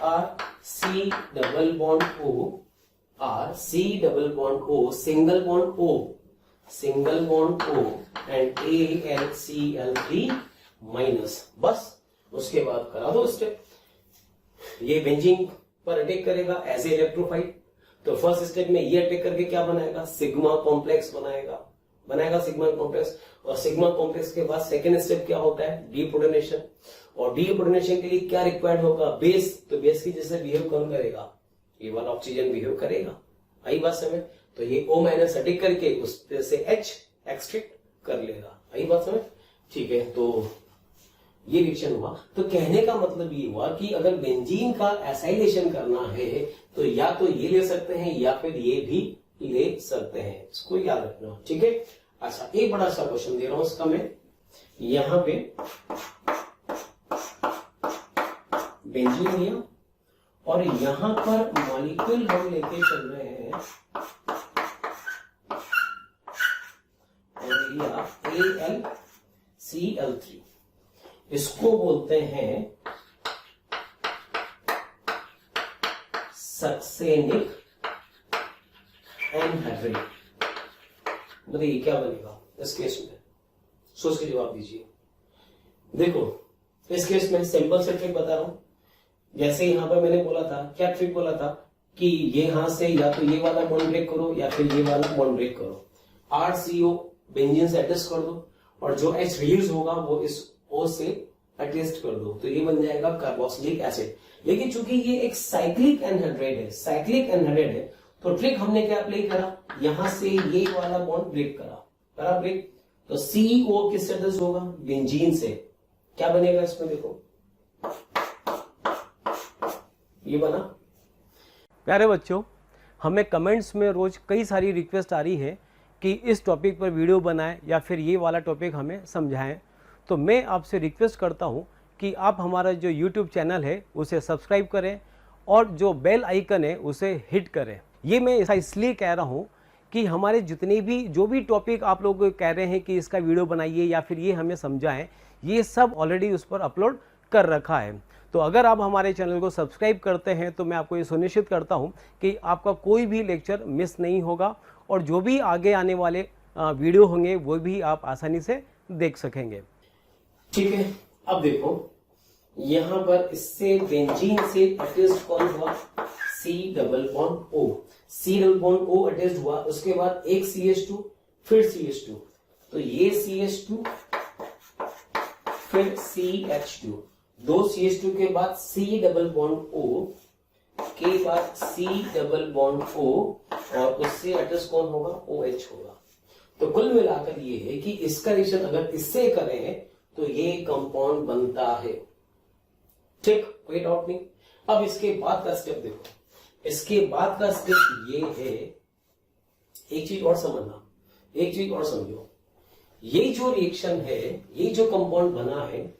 R C double bond O, R C double bond O, single bond O and AlCl3 minus, बस उसके बाद करा दो स्टेप। ये बेंजीन पर अटैक करेगा एज ए इलेक्ट्रोफाइट, तो फर्स्ट स्टेप में ये अटैक करके क्या बनाएगा, सिग्मा कॉम्प्लेक्स बनाएगा सिग्मा कॉम्प्लेक्स, और सिग्मा कॉम्प्लेक्स के बाद सेकेंड स्टेप क्या होता है, डीप्रोटोनेशन, और डीप्रोटोनेशन के लिए क्या रिक्वायर्ड होगा, बेस, तो बेस की जैसे बिहेव कौन करेगा, ये वाला ऑक्सीजन बिहेव करेगा। आई बात समझ, तो ये O माइनस अटैक करके उस से H एक्सट्रैक्ट कर लेगा। आई बात समझ, ठीक है, तो ये रिएक्शन हुआ। तो कहने का मतलब ये हुआ कि अगर बेंजीन का एसाइलेशन करना है तो या तो ये ले सकते हैं या फिर ये भी ले सकते हैं, इसको याद रखना, ठीक है। अच्छा, एक बड़ा सा क्वेश्चन दे रहा हूं इसका मैं, यहां पे बेंजीन लिया और यहां पर मॉलिक्यूल हम लेके चल रहे हैं और लिया AlCl3, इसको बोलते हैं सक्सेनिक एनहाइड्रेट। बताइए क्या बनेगा इस केस में, सोच के जवाब दीजिए। देखो इस केस में सिंपल से ट्रिक बता रहा हूं, जैसे यहां पर मैंने बोला था, क्या ट्रिक बोला था कि ये यहां से या तो ये वाला बॉन्ड ब्रेक करो या फिर ये वाला बॉन्ड ब्रेक करो, RCO बेंजीन से एडजस्ट कर दो और जो H रिलीज होगा वो इस O से एडजस्ट कर दो, तो ये बन जाएगा कार्बोक्सिलिक एसिड। लेकिन चूंकि ये एक साइक्लिक एनहाइड्रेट है, तो ट्रिक हमने क्या अप्लाई करा, यहां से ये वाला बॉन्ड ब्रेक करा ब्रेक, तो CO किससे एडजस्ट होगा, बेंजीन से, क्या बनेगा इसमें, देखो ये बना। प्यारे बच्चों, हमें कमेंट्स में रोज कई सारी रिक्वेस्ट आ रही है कि इस टॉपिक पर वीडियो बनाएं या फिर ये वाला टॉपिक हमें समझाएं, तो मैं आपसे रिक्वेस्ट करता हूं कि आप हमारा जो YouTube चैनल है उसे सब्सक्राइब करें और जो बेल आइकन है उसे हिट करें। ये मैं ऐसा इसलिए कह रहा हूं कि हमारे जितने भी जो भी टॉपिक आप लोग कह रहे हैं कि इसका वीडियो बनाइए या फिर ये हमें समझाएं, ये सब ऑलरेडी उस पर अपलोड कर रखा है। तो अगर आप हमारे चैनल को सब्सक्राइब करते हैं तो मैं आपको ये सुनिश्चित करता हूं कि आपका कोई भी लेक्चर मिस नहीं होगा और जो भी आगे आने वाले वीडियो होंगे वो भी आप आसानी से देख सकेंगे। ठीक है, अब देखो यहां पर इससे बेंजीन से अटैच्ड कौन हुआ, C double bond O, C double bond O attached हुआ, उसके बाद एक CH2 फिर CH2, तो ये CH2 फिर CH2, दो CH2 के बाद C डबल बॉन्ड O के बाद C डबल बॉन्ड O और उससे अटैच कौन होगा, OH होगा। तो कुल मिलाकर ये है कि इसका रिएक्शन अगर इससे करें तो ये कंपाउंड बनता है, ठीक, कोई डाउट नहीं। अब इसके बाद का स्टेप देखो, इसके बाद का स्टेप ये है, एक चीज और समझना, एक चीज और समझो, ये जो रिएक्शन है, ये जो कंपाउंड बना है,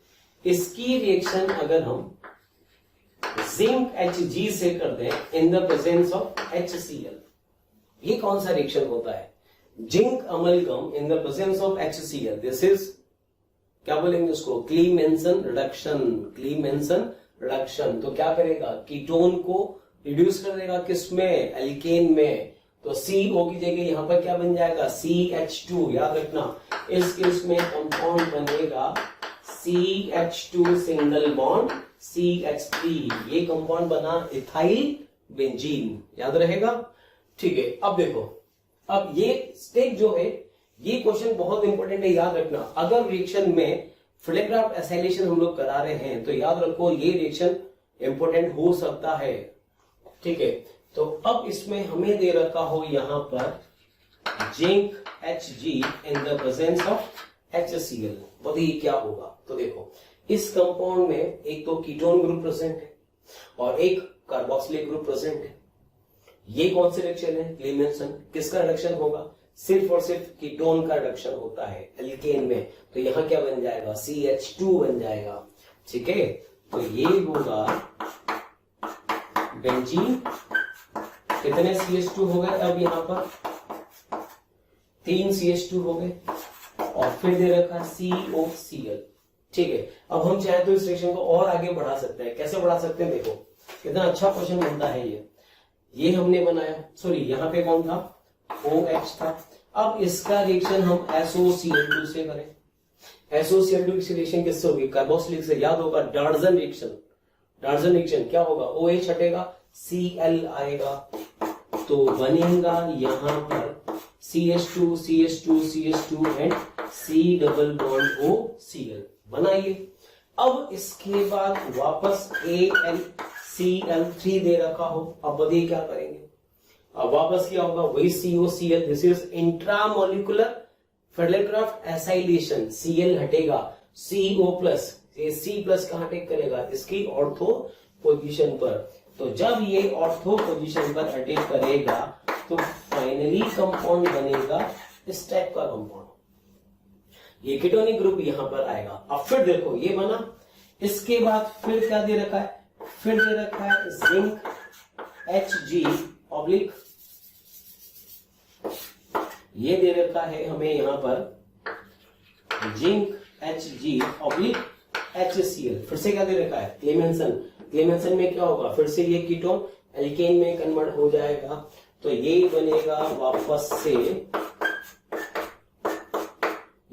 इसकी रिएक्शन अगर हम जिंक Hg से कर दें इन द प्रेजेंस ऑफ HCl, ये कौन सा रिएक्शन होता है, zinc amalgam in the presence of HCl, this is क्या बोलेंगे उसको, क्लीमेंसन रिडक्शन। तो क्या करेगा, कीटोन को रिड्यूस कर देगा, किसमें, एल्केन में, तो CO की जगह यहां पर क्या बन जाएगा, CH2। याद रखना इस केस में कंपाउंड बनेगा CH2 सिंगल बॉन्ड CH3, ये कंपाउंड बना इथाइल बेंजीन, याद रहेगा, ठीक है। अब देखो, अब ये स्टेप जो है, ये क्वेश्चन बहुत इंपॉर्टेंट है, याद रखना। अगर रिएक्शन में फ्लेक्राफ्ट एसाइलेशन हम लोग करा रहे हैं तो याद रखो ये रिएक्शन इंपॉर्टेंट हो सकता है, ठीक है। तो अब इसमें हमें दे रखा हो यहां पर zinc Hg in the presence of HCl, बताइए क्या होगा। तो देखो इस कंपाउंड में एक तो कीटोन ग्रुप प्रेजेंट है और एक कार्बोक्सिलिक ग्रुप प्रेजेंट है। ये कौन से रिएक्शन है, क्लीमेंसन, किसका रिडक्शन होगा, सिर्फ और सिर्फ कीटोन का रिडक्शन होता है एल्केन में, तो यहां क्या बन जाएगा, CH2 बन जाएगा। ठीक है, तो ये होगा बेंजीन। कितने CH2 हो गए अब यहां पर, 3 CH2 हो गए, और फिर दे रखा है COCl। ठीक है, अब हम चाहे तो इस रिएक्शन को और आगे बढ़ा सकते हैं। कैसे बढ़ा सकते हैं, देखो कितना अच्छा क्वेश्चन बनता है ये हमने बनाया, सॉरी यहाँ पे कौन था, OH था। अब इसका रिएक्शन हम SOCl2 से करें। SOCl2 की रिएक्शन किससे होगी, कार्बोक्सिलिक से, याद होगा डाल्टन रिएक्शन। डाल्टन रिएक्शन क्या होगा, OH हटेगा, Cl आएगा, तो बनेगा यहां पर CH2 CH2 CH2 and C double bond OCl बनाइए। अब इसके बाद वापस AlCl3 दे रखा हो, अब बताइए क्या करेंगे, अब वापस क्या होगा, वही COCl, this is intramolecular Friedel Crafts acylation, Cl हटेगा, CO प्लस, C प्लस कहां टेक करेगा, इसकी ऑर्थो पोजीशन पर। तो जब ये ऑर्थो पोजीशन पर अटैक करेगा तो फाइनली कंपाउंड बनेगा इस टाइप का कंपाउंड, ये कीटोनिक ग्रुप यहां पर आएगा। अब फिर देखो ये बना, इसके बाद फिर क्या दे रखा है, फिर दे रखा है जिंक Hg ऑब्लिक, ये दे रखा है हमें यहां पर जिंक Hg ऑब्लिक HCl, फिर से क्या दे रखा है, क्लेमेंसन। क्लेमेंसन में क्या होगा, फिर से ये कीटोन एल्केन में कन्वर्ट हो जाएगा, तो ये बनेगा वापस से,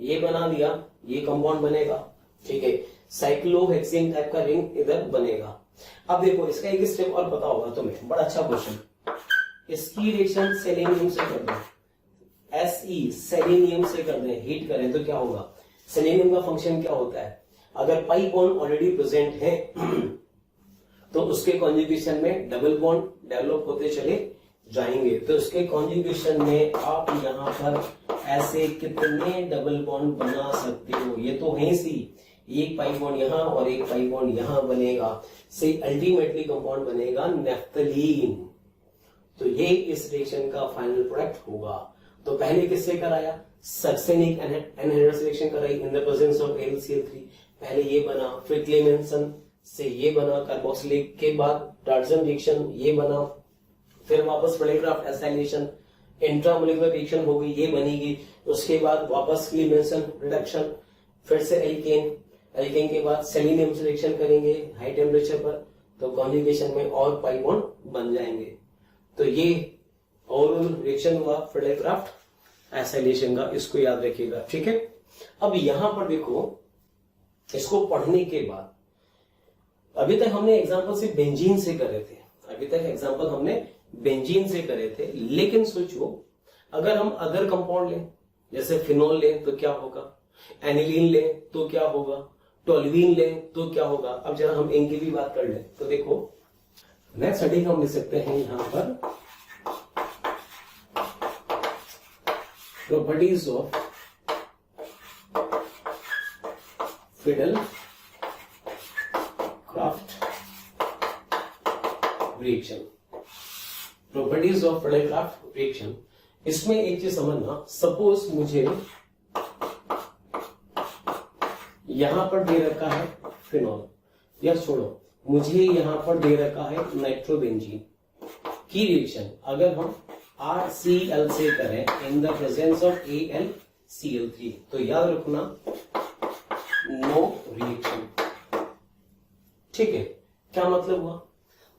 ये बना दिया, ये कंपाउंड बनेगा। ठीक है, साइक्लोहेक्सेन टाइप का रिंग इधर बनेगा। अब देखो इसका एक स्टेप और पता होगा तुम्हें, बड़ा अच्छा क्वेश्चन, इसकी रिएक्शन सेलेनियम से कर दो, Se सेलेनियम से कर दें, हीट करें तो क्या होगा, सेलेनियम का फंक्शन क्या होता है, अगर पाई बॉन्ड ऑलरेडी प्रेजेंट है तो उसके कॉन्जुगेशन में डबल बॉन्ड डेवलप होते चले जाएंगे, तो उसके कॉन्जुगेशन में आप यहां पर ऐसे कितने डबल बॉन्ड बना सकते हो, ये तो है सी, एक पाई बॉन्ड यहां और एक पाई बॉन्ड यहां बनेगा, से अल्टीमेटली कंपाउंड बनेगा नेफ्थलीन। तो ये इस रिएक्शन का फाइनल प्रोडक्ट होगा। तो पहले किससे कराया, सक्सेनिक एनहाइड्रस रिएक्शन कराई इन द प्रेजेंस ऑफ AlCl3, पहले ये बना, फिर क्लेमेंसन से ये बना, कार्बोक्सिलिक के बाद डाल्टन रिएक्शन ये बना, फिर वापस फेडरक्राफ्ट एसाइलेशन, इंट्रामोलिकुलर रिएक्शन हो गई, ये बनेगी, उसके बाद वापस क्लेमेंसन रिडक्शन, फिर से एल्केन, एल्केन के बाद सेलेनियम से रिएक्शन करेंगे हाई टेम्परेचर पर, तो कॉन्जुगेशन में और पाई बॉन्ड बन जाएंगे। तो ये ओवरऑल रिएक्शन हुआ फेडरक्राफ्ट एसाइलेशन का, इसको याद रखिएगा। ठीक है, अब यहां पर देखो, इसको पढ़ने के बाद अभी तक हमने एग्जांपल सिर्फ बेंजीन से करे थे, अभी तक एग्जांपल हमने बेंजीन से करे थे, लेकिन सोचो अगर हम अदर कंपाउंड लें, जैसे फिनोल लें तो क्या होगा, एनिलीन लें तो क्या होगा, टोल्यूइन लें तो क्या होगा। अब जरा हम इनकी भी बात कर लें, तो देखो नेक्स्ट स्टडी हम लिख सकते हैं यहां पर properties of Friedel Crafts reaction, properties of Friedel Crafts reaction. इसमें एक चीज समझना, सपोज मुझे यहां पर दे रखा है फिनॉल, या छोड़ो मुझे यहां पर दे रखा है नाइट्रोबेंजीन की रिएक्शन, अगर हम RCl से करें इन द प्रेजेंस ऑफ AlCl3, तो याद रखना नो रिएक्शन। ठीक है, क्या मतलब हुआ,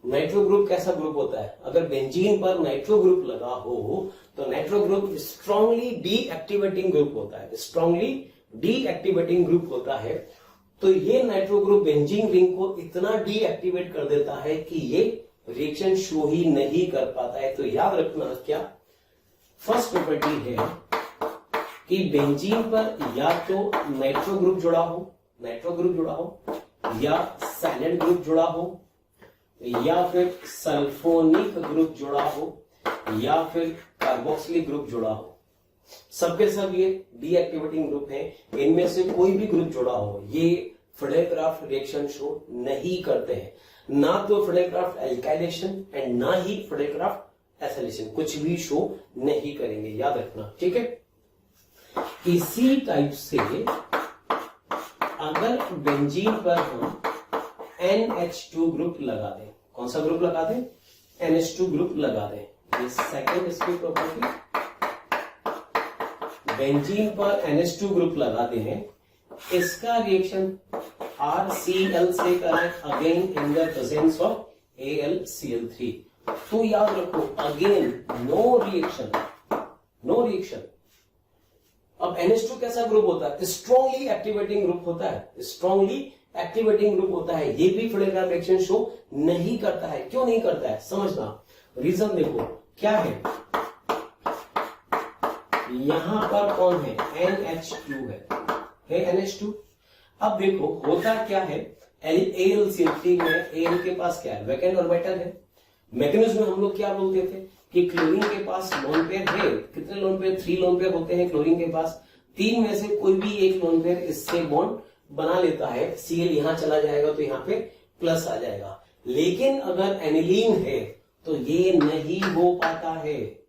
नाइट्रो ग्रुप कैसा ग्रुप होता है, अगर बेंजीन पर नाइट्रो ग्रुप लगा हो तो nitro group strongly deactivating group होता है, स्ट्रांगली डीएक्टिवेटिंग ग्रुप होता है। तो ये नाइट्रो ग्रुप बेंजीन रिंग को इतना डीएक्टिवेट कर देता है कि ये रिएक्शन शो ही नहीं कर पाता है। तो याद रखना क्या, फर्स्ट प्रॉपर्टी है कि बेंजीन पर या तो नाइट्रो ग्रुप जुड़ा हो, या साइलेंट ग्रुप जुड़ा हो, या फिर सल्फोनिक ग्रुप जुड़ा हो, या फिर कार्बोक्सिलिक ग्रुप जुड़ा हो। सबके सब ये डीएक्टिवेटिंग ग्रुप हैं, इनमें से कोई भी ग्रुप जुड़ा हो ये फेडरक्राफ्ट रिएक्शन शो नहीं करते हैं, ना तो फेडरक्राफ्ट एल्काइलेशन एंड ना ही फेडरक्राफ्ट एसिलेशन, कुछ भी शो नहीं करेंगे, याद रखना, ठीक है। इसी टाइप से अगर बेंजीन पर हम NH2 ग्रुप लगा दें, कौन सा ग्रुप लगा दें? NH2 ग्रुप लगा दें, ये सेकेंड इसकी प्रॉपर्टी। बेंजीन पर NH2 ग्रुप लगा दें, इसका रिएक्शन RCl से करें again in the presence of AlCl3। तो याद रखो again no reaction, no reaction. अब NH2 कैसा ग्रुप होता है? स्ट्रॉन्गली एक्टिवेटिंग ग्रुप होता है, स्ट्रॉन्गली एक्टिवेटिंग ग्रुप होता है। ये भी फ्लेग्रांट रिएक्शन शो नहीं करता है। क्यों नहीं करता है समझना, रीजन देखो क्या है। यहां पर कौन है? NH2 है NH2। अब देखो होता क्या है, AlCl3 में Al के पास क्या है? वैकेंट ऑर्बिटल है। मैकेनिज्म में हम लोग क्या बोलते थे कि क्लोरीन के पास लोन पेयर है। कितने लोन पेयर? 3 लोन पेयर होते हैं क्लोरीन के पास। 3 में से कोई भी एक लोन पेयर इससे बॉन्ड बना लेता है। Cl यहां चला जाएगा तो यहाँ पे प्लस आ जाएगा। लेकिन अगर एनिलीन है तो ये नहीं हो पाता है।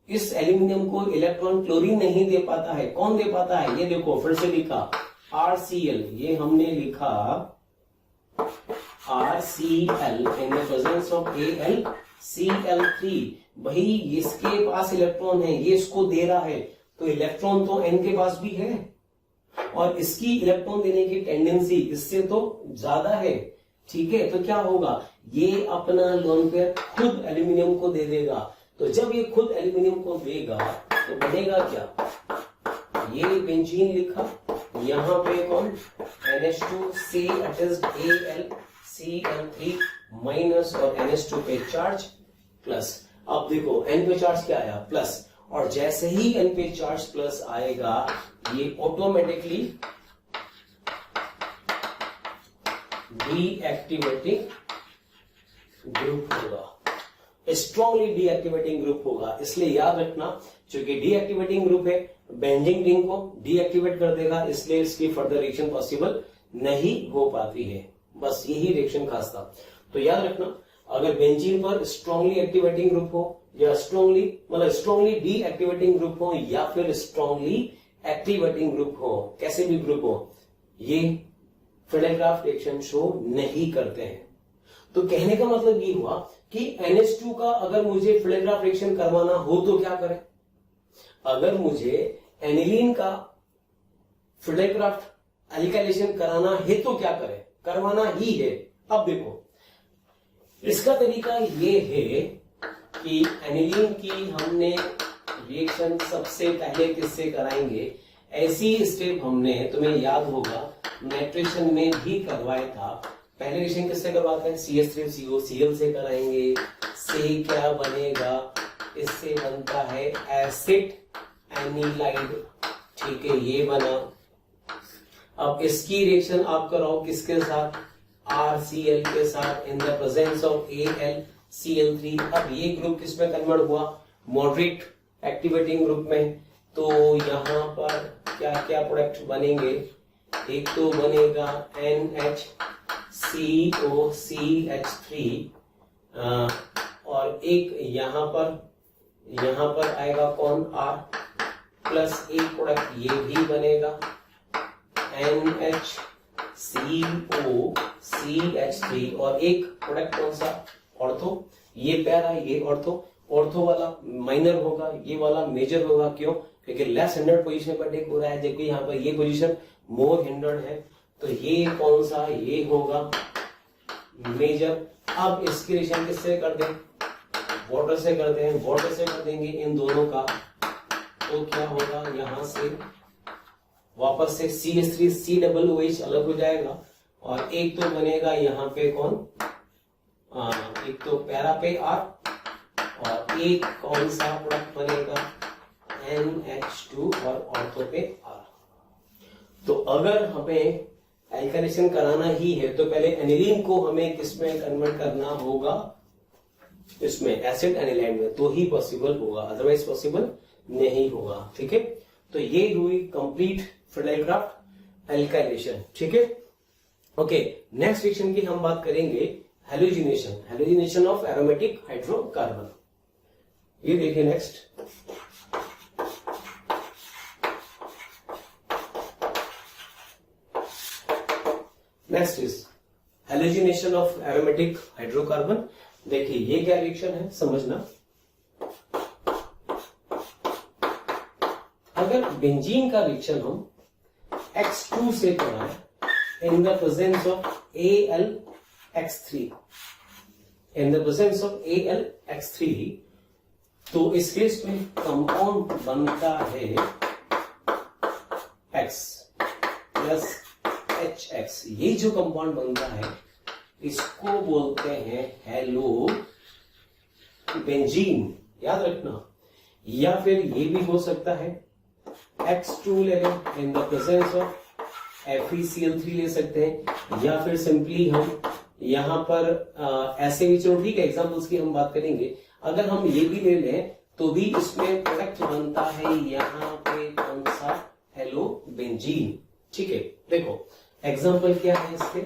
इस एल्यूमिनियम को इलेक्ट्रॉन क्लोरीन नहीं दे पाता है। कौन दे पाता है? ये देखो फिर से लिखा RCl, ये हमने लिखा RCl in the presence of AlCl3। भाई इसके पास इलेक्ट्रॉन है, ये इसको दे रहा है, तो इलेक्ट्रॉन तो N के पास भी है और इसकी इलेक्ट्रॉन देने की टेंडेंसी इससे तो ज्यादा है, ठीक है। तो क्या होगा, ये अपना लोन पेयर खुद एल्यूमिनियम को दे देगा। तो जब ये खुद एल्यूमिनियम को देगा तो बनेगा क्या? ये बेंजीन लिखा, यहां पे कौन? NH2 से अटैच्ड AlCl3 माइनस और NH2 पे चार्ज प्लस। अब देखो N पे चार्ज क्या आया? प्लस। और जैसे ही N पे चार्ज प्लस आएगा ये ऑटोमेटिकली डीएक्टिवेटिंग ग्रुप होगा, स्ट्रॉन्गली डीएक्टिवेटिंग ग्रुप होगा। इसलिए याद रखना, क्योंकि डीएक्टिवेटिंग ग्रुप है, बेंजीन रिंग को डीएक्टिवेट कर देगा, इसलिए इसकी फर्दर रिएक्शन पॉसिबल नहीं हो पाती है। बस यही रिएक्शन खास था। तो याद रखना, अगर बेंजीन पर स्ट्रॉन्गली एक्टिवेटिंग ग्रुप हो या स्ट्रॉन्गली डीएक्टिवेटिंग ग्रुप हो या फिर स्ट्रॉन्गली एक्टिवेटिंग ग्रुप हो, कैसे भी ग्रुप हो, ये फ्रेडेक्राफ्ट रिएक्शन शो नहीं करते हैं। तो कहने का मतलब ये हुआ कि NH2 का अगर मुझे फ्रेडेक्राफ्ट रिएक्शन करवाना हो तो क्या करें? अगर मुझे एनिलीन का फ्रेडेक्राफ्ट एल्काइलेशन कराना है तो क्या करें? करवाना ही है। अब देखो इसका तरीका ये है कि एनिलीन की हमने रिएक्शन सबसे पहले किससे कराएंगे? ऐसी स्टेप हमने, तुम्हें याद होगा, नाइट्रेशन में भी करवाया था। पहले रिएक्शन किससे करवाते हैं? CH3COCl से कराएंगे। से क्या बनेगा? इससे बनता है एसिड एनिलाइड, ठीक है, ये बना। अब इसकी रिएक्शन आप कराओ किसके साथ? RCl के साथ इन द प्रेजेंस ऑफ AlCl3। अब ये ग्रुप किसमें कन्वर्ट हुआ? मॉडरेट एक्टिवेटिंग ग्रुप में। तो यहां पर क्या क्या प्रोडक्ट बनेंगे? एक तो बनेगा NHCOCH3 और एक यहां पर आएगा कौन? R प्लस एक प्रोडक्ट ये भी बनेगा NHCOCH3 और एक प्रोडक्ट कौन सा? ऑर्थो। ये पैरा, ये ऑर्थो वाला माइनर होगा, ये वाला मेजर होगा। क्यों? क्योंकि लेस हिंडर्ड पोजीशन पर टेक हो रहा है, जबकि यहाँ पर ये पोजीशन मोर हिंडर्ड है। तो ये कौन सा? ये होगा मेजर। अब इसकी रिएक्शन किससे कर दें? वाटर से कर दें। वाटर से कर देंगे इन दोनों का, तो क्या होगा? यहां से वापस से CH3COOH अलग हो जाएगा और एक तो बनेगा यहाँ पे कौन? एक तो पैरा पे R और एक कौन सा प्रोडक्ट बनेगा? NH2 और ऑर्थो पे R। तो अगर हमें एल्काइलेशन कराना ही है तो पहले एनिलीन को हमें किसमें कन्वर्ट करना होगा? इसमें एसिड एनिलाइड में, तो ही पॉसिबल होगा, अदरवाइज पॉसिबल नहीं होगा, ठीक है। तो ये हुई कंप्लीट फ्रेडेक्राफ्ट एल्काइलेशन, ठीक है। ओके, नेक्स्ट रिएक्शन की हम बात करेंगे हैलोजिनेशन ऑफ एरोमेटिक हाइड्रोकार्बन। ये देखिए next, next is halogenation of aromatic hydrocarbon. देखिए ये क्या रिएक्शन है समझना। अगर बेंजीन का रिएक्शन हम X2 से कराएं इन the presence of AlX3, in the presence of AlX3, तो इस केस में कंपाउंड बनता है X प्लस HX। ये जो कंपाउंड बनता है इसको बोलते हैं हेलो बेंजीन, याद रखना। या फिर ये भी हो सकता है X2 ले लें इन द प्रेजेंस ऑफ FeCl3 ले सकते हैं, या फिर सिंपली हम यहां पर ऐसे भी, चलो ठीक है एग्जांपल्स की हम बात करेंगे। अगर हम ये भी ले लें तो भी इसमें प्रोडक्ट बनता है यहाँ पे कौन सा, हेलो बेंजीन। ठीक है, देखो एग्जांपल क्या है इसके,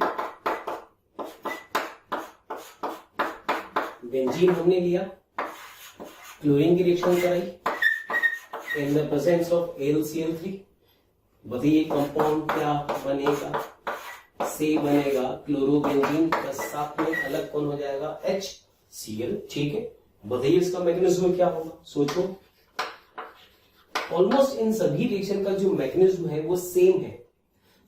बेंजीन हमने लिया, क्लोरीन की रिएक्शन कराई इन द प्रेजेंस ऑफ AlCl3, बताइए कंपाउंड क्या बनेगा, से बनेगा क्लोरोबेंजीन, प्लस साथ में अलग कौन हो जाएगा HCl। ठीक है, बताइए इसका मैकेनिज्म क्या होगा, सोचो। ऑलमोस्ट इन सभी रिएक्शन का जो मैकेनिज्म है वो सेम है,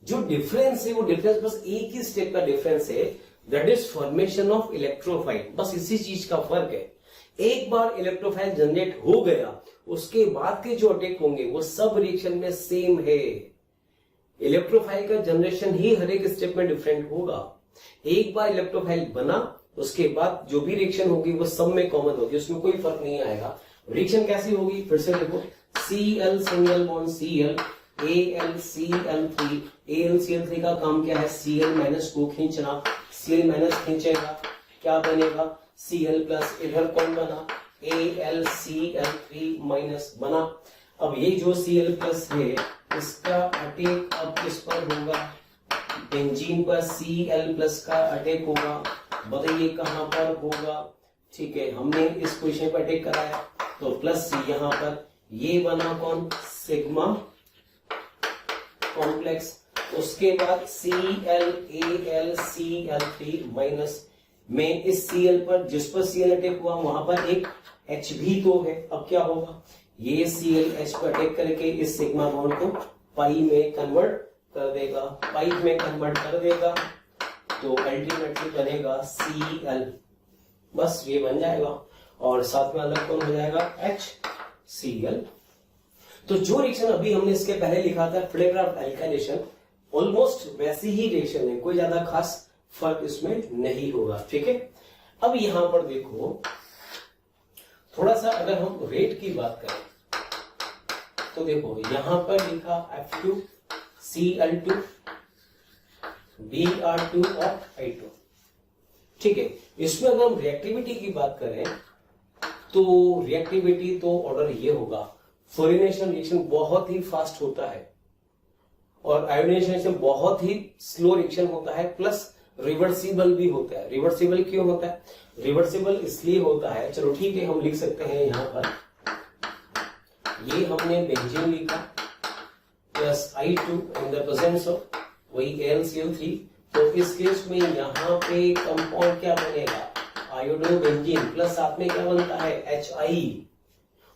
जो डिफरेंस है वो डिफरेंस बस एक ही स्टेप का डिफरेंस है, that is formation of electrophile. बस इसी चीज का फर्क है। एक बार इलेक्ट्रोफाइल जनरेट हो गया उसके बाद के जो अटैक होंगे वो सब रिएक्शन में सेम है। इलेक्ट्रोफाइल का जनरेशन ही हर एक स्टेप में डिफरेंट होगा। एक बार इलेक्ट्रोफाइल बना उसके बाद जो भी रिएक्शन होगी वो सब में कॉमन होगी, उसमें कोई फर्क नहीं आएगा। रिएक्शन कैसी होगी फिर से देखो, Cl single bond Cl, AlCl3। AlCl3 का काम क्या है, Cl माइनस को खींचना, Cl माइनस खींचेगा क्या बनेगा Cl प्लस, इधर कौन बना AlCl3 माइनस बना। अब ये जो Cl प्लस है इसका अटैक अब किस पर होगा, बेंजीन पर Cl प्लस का अटैक होगा, बताइए कहां पर होगा। ठीक है, हमने इस पोजीशन पर अटैक कराया तो प्लस यहां पर ये बना कौन, सिग्मा कॉम्प्लेक्स, उसके बाद ClAlCl3 माइनस में इस Cl पर, जिस पर Cl अटैक हुआ वहां पर एक H भी तो है। अब क्या होगा, ये Cl H पर अटैक करके इस सिग्मा बॉन्ड को पाई में कन्वर्ट कर देगा, पाई में कन्वर्ट कर देगा तो अल्टीमेटली बनेगा Cl, बस ये बन जाएगा और साथ में अलग कौन हो जाएगा HCl। तो जो रिएक्शन अभी हमने इसके पहले लिखा था फ्लेग्राफ एल्काइलेशन, ऑलमोस्ट वैसी ही रिएक्शन है, कोई ज्यादा खास फर्क इसमें नहीं होगा। ठीक है, अब यहां पर देखो थोड़ा सा अगर हम रेट की बात करें तो देखो यहां पर लिखा F2Cl2 Br2 और I2। ठीक है, इसमें अगर हम रिएक्टिविटी की बात करें तो रिएक्टिविटी तो ऑर्डर ये होगा, फ्लोरीनेशन रिएक्शन बहुत ही फास्ट होता है और आयोडीनेशन रिएक्शन बहुत ही स्लो रिएक्शन होता है, प्लस रिवर्सिबल भी होता है। रिवर्सिबल क्यों होता है, रिवर्सिबल इसलिए होता है, चलो ठीक है हम लिख सकते हैं यहां पर, ये हमने बेंजीन लिखा plus I2 in the presence of वही AlCl3, तो इस केस में यहां पे कंपाउंड क्या बनेगा, आयोडोबेंजीन, प्लस साथ में क्या बनता है HI,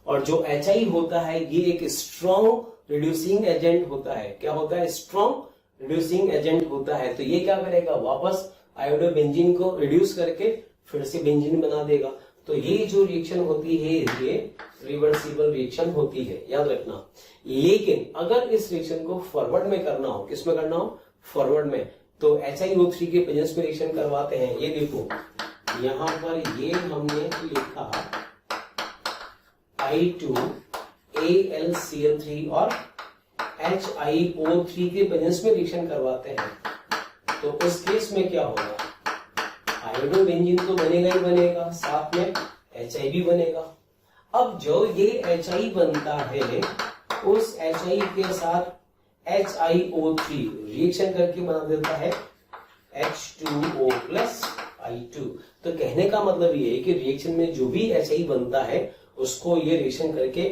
और जो HI होता है ये एक स्ट्रॉन्ग रिड्यूसिंग एजेंट होता है। क्या होता है, स्ट्रॉन्ग रिड्यूसिंग एजेंट होता है। तो ये क्या करेगा, वापस आयोडोबेंजीन को रिड्यूस करके फिर से बेंजीन बना देगा। तो ये जो रिएक्शन होती है ये रिवर्सिबल रिएक्शन होती है, याद रखना। लेकिन अगर इस रिएक्शन को फॉरवर्ड में करना हो, किस में करना हो, फॉरवर्ड में, तो HiO3 के प्रेजेंस में रिएक्शन करवाते हैं। ये देखो यहां पर ये हमने लिखा I2 AlCl3 और HiO3 के प्रेजेंस में रिएक्शन करवाते हैं, तो इस केस में क्या होगा, आयोडोबेंजीन तो बनेगा ही बनेगा, साथ में HI भी बनेगा। अब जो ये HI बनता है उस HI के साथ HiO3 रिएक्शन करके बना देता है H2O प्लस I2। तो कहने का मतलब ये है कि रिएक्शन में जो भी HI बनता है उसको ये रिएक्शन करके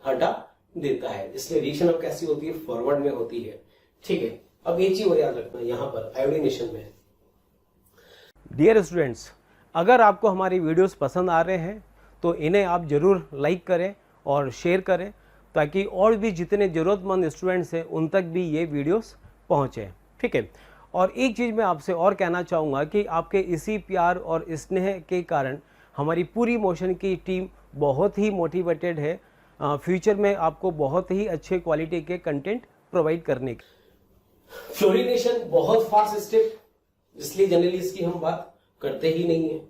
हटा देता है। इसलिए रिएक्शन अब कैसी होती है, फॉरवर्ड में होती है। ठीक है, अब ये चीज याद रखना यहाँ पर आयोडीनेशन में। डियर स्टूडेंट्स, अगर आपको हमारी वीडियोस पसंद आ रहे हैं तो इन्हें आप ज़रूर लाइक करें और शेयर करें, ताकि और भी जितने ज़रूरतमंद स्टूडेंट्स हैं उन तक भी ये वीडियोस पहुँचें। ठीक है, और एक चीज़ मैं आपसे और कहना चाहूँगा कि आपके इसी प्यार और स्नेह के कारण हमारी पूरी मोशन की टीम बहुत ही मोटिवेटेड है फ्यूचर में आपको बहुत ही अच्छे क्वालिटी के कंटेंट प्रोवाइड करने की। फ्लोरिनेशन बहुत फास्ट स्टेप, इसलिए जनरली इसकी हम बात करते ही नहीं है।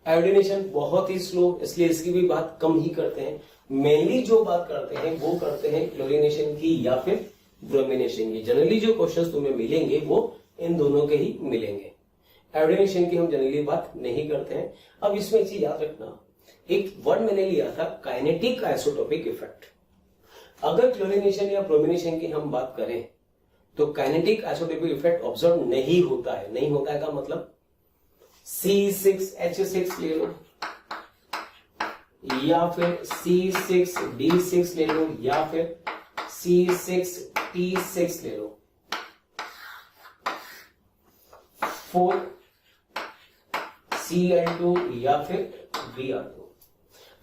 आयोडीनेशन बहुत ही स्लो, इसलिए इसकी भी बात कम ही करते हैं। मेनली जो बात करते हैं वो करते हैं क्लोरिनेशन की या फिर ब्रोमिनेशन की। जनरली जो क्वेश्चंस तुम्हें मिलेंगे वो इन दोनों के ही मिलेंगे। आयोडीनेशन की हम जनरली बात नहीं करते हैं। अब इसमें एक चीज याद रखना, एक वर्ड मैंने लिया था काइनेटिक आइसोटोपिक इफेक्ट। अगर क्लोरिनेशन या ब्रोमिनेशन की हम बात करें तो काइनेटिक आइसोटोपिक इफेक्ट ऑब्जर्व नहीं होता है। नहीं होता है का मतलब C6H6 ले लो या फिर C6D6 ले लो या फिर C6T6 ले लो, 4 Cl2 या फिर Br2।